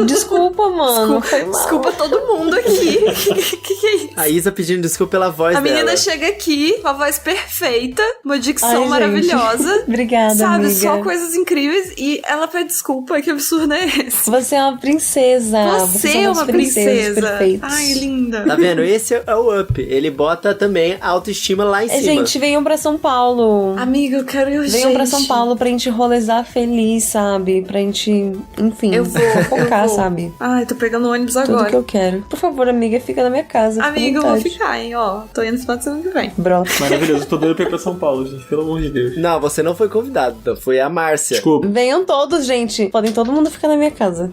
Desculpa, mano. Foi mal. Desculpa todo mundo aqui. que é isso? A Isa pedindo desculpa pela voz dela. A menina chega aqui com a voz perfeita, uma dicção maravilhosa. Obrigada, sabe, amiga. só coisas incríveis. E ela pede desculpa. Que absurdo é esse? Você é uma princesa. Você é uma princesa. Perfeitos. Ai, linda. Tá vendo? Esse é o Up. Ele bota também a autoestima lá em cima. Gente, venham pra São Paulo. Amiga, eu quero ir. Venham pra São Paulo pra gente rolezar feliz, sabe? Pra gente, enfim, eu vou focar, sabe? Ai, tô pegando ônibus Tudo agora. que eu quero. Por favor, amiga, fica na minha casa. Amiga, eu vou ficar, hein? Ó, tô indo no final de semana que vem. Brota. Maravilhoso. Tô doido pra ir pra São Paulo, gente. Pelo amor de Deus. Não, você não foi convidado. Foi a Márcia. Desculpa. Venham todos, gente. Podem todo mundo ficar na minha casa.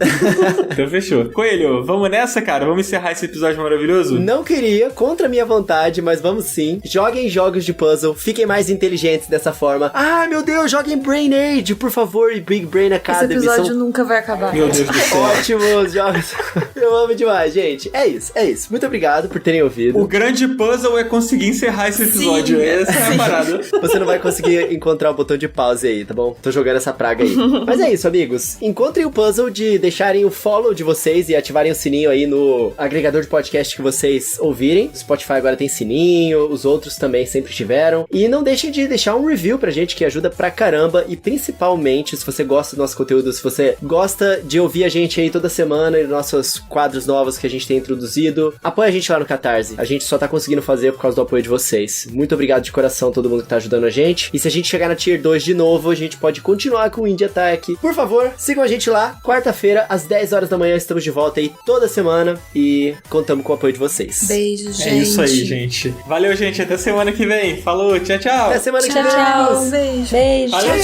Então fechou. Coelho, vamos nessa, cara? Vamos encerrar esse episódio maravilhoso? Não queria, contra a minha vontade, mas vamos sim. Joguem jogos de puzzle, fiquem mais inteligentes dessa forma. Ah, meu Deus, joguem Brain Age, por favor, e Big Brain Academy. Esse episódio nunca vai acabar. Meu Deus do céu. Ótimos jogos. Eu amo demais, gente. É isso. Muito obrigado por terem ouvido. O grande puzzle é conseguir encerrar esse episódio. Essa é a parada. Você não vai conseguir encontrar o botão de pause aí, tá bom? Tô jogando essa praga aí. Mas é isso, amigos. Encontrem o puzzle de deixarem o follow de vocês e ativarem o sininho aí no agregador de podcast que vocês ouvirem. O Spotify agora tem sininho, os outros também sempre tiveram. E não deixem de deixar um review pra gente, que ajuda pra caramba. E principalmente, se você gosta do nosso conteúdo, se você gosta de ouvir a gente aí toda semana e nossos quadros novos que a gente tem introduzido, apoia a gente lá no Catarse. A gente só tá conseguindo fazer por causa do apoio de vocês. Muito obrigado de coração a todo mundo que tá ajudando a gente. E se a gente chegar na Tier 2 de novo, a gente pode continuar com o Indie Attack. Por favor, sigam a gente lá. Quarta-feira, às 10 horas da manhã, estamos de volta aí toda semana e contamos com o apoio de vocês. Beijos, gente. É isso aí, gente. Valeu, gente. Até semana que vem. Falou, tchau, tchau. Até semana que vem. Tchau, beijo. Beijo. Valeu,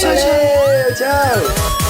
Tchau.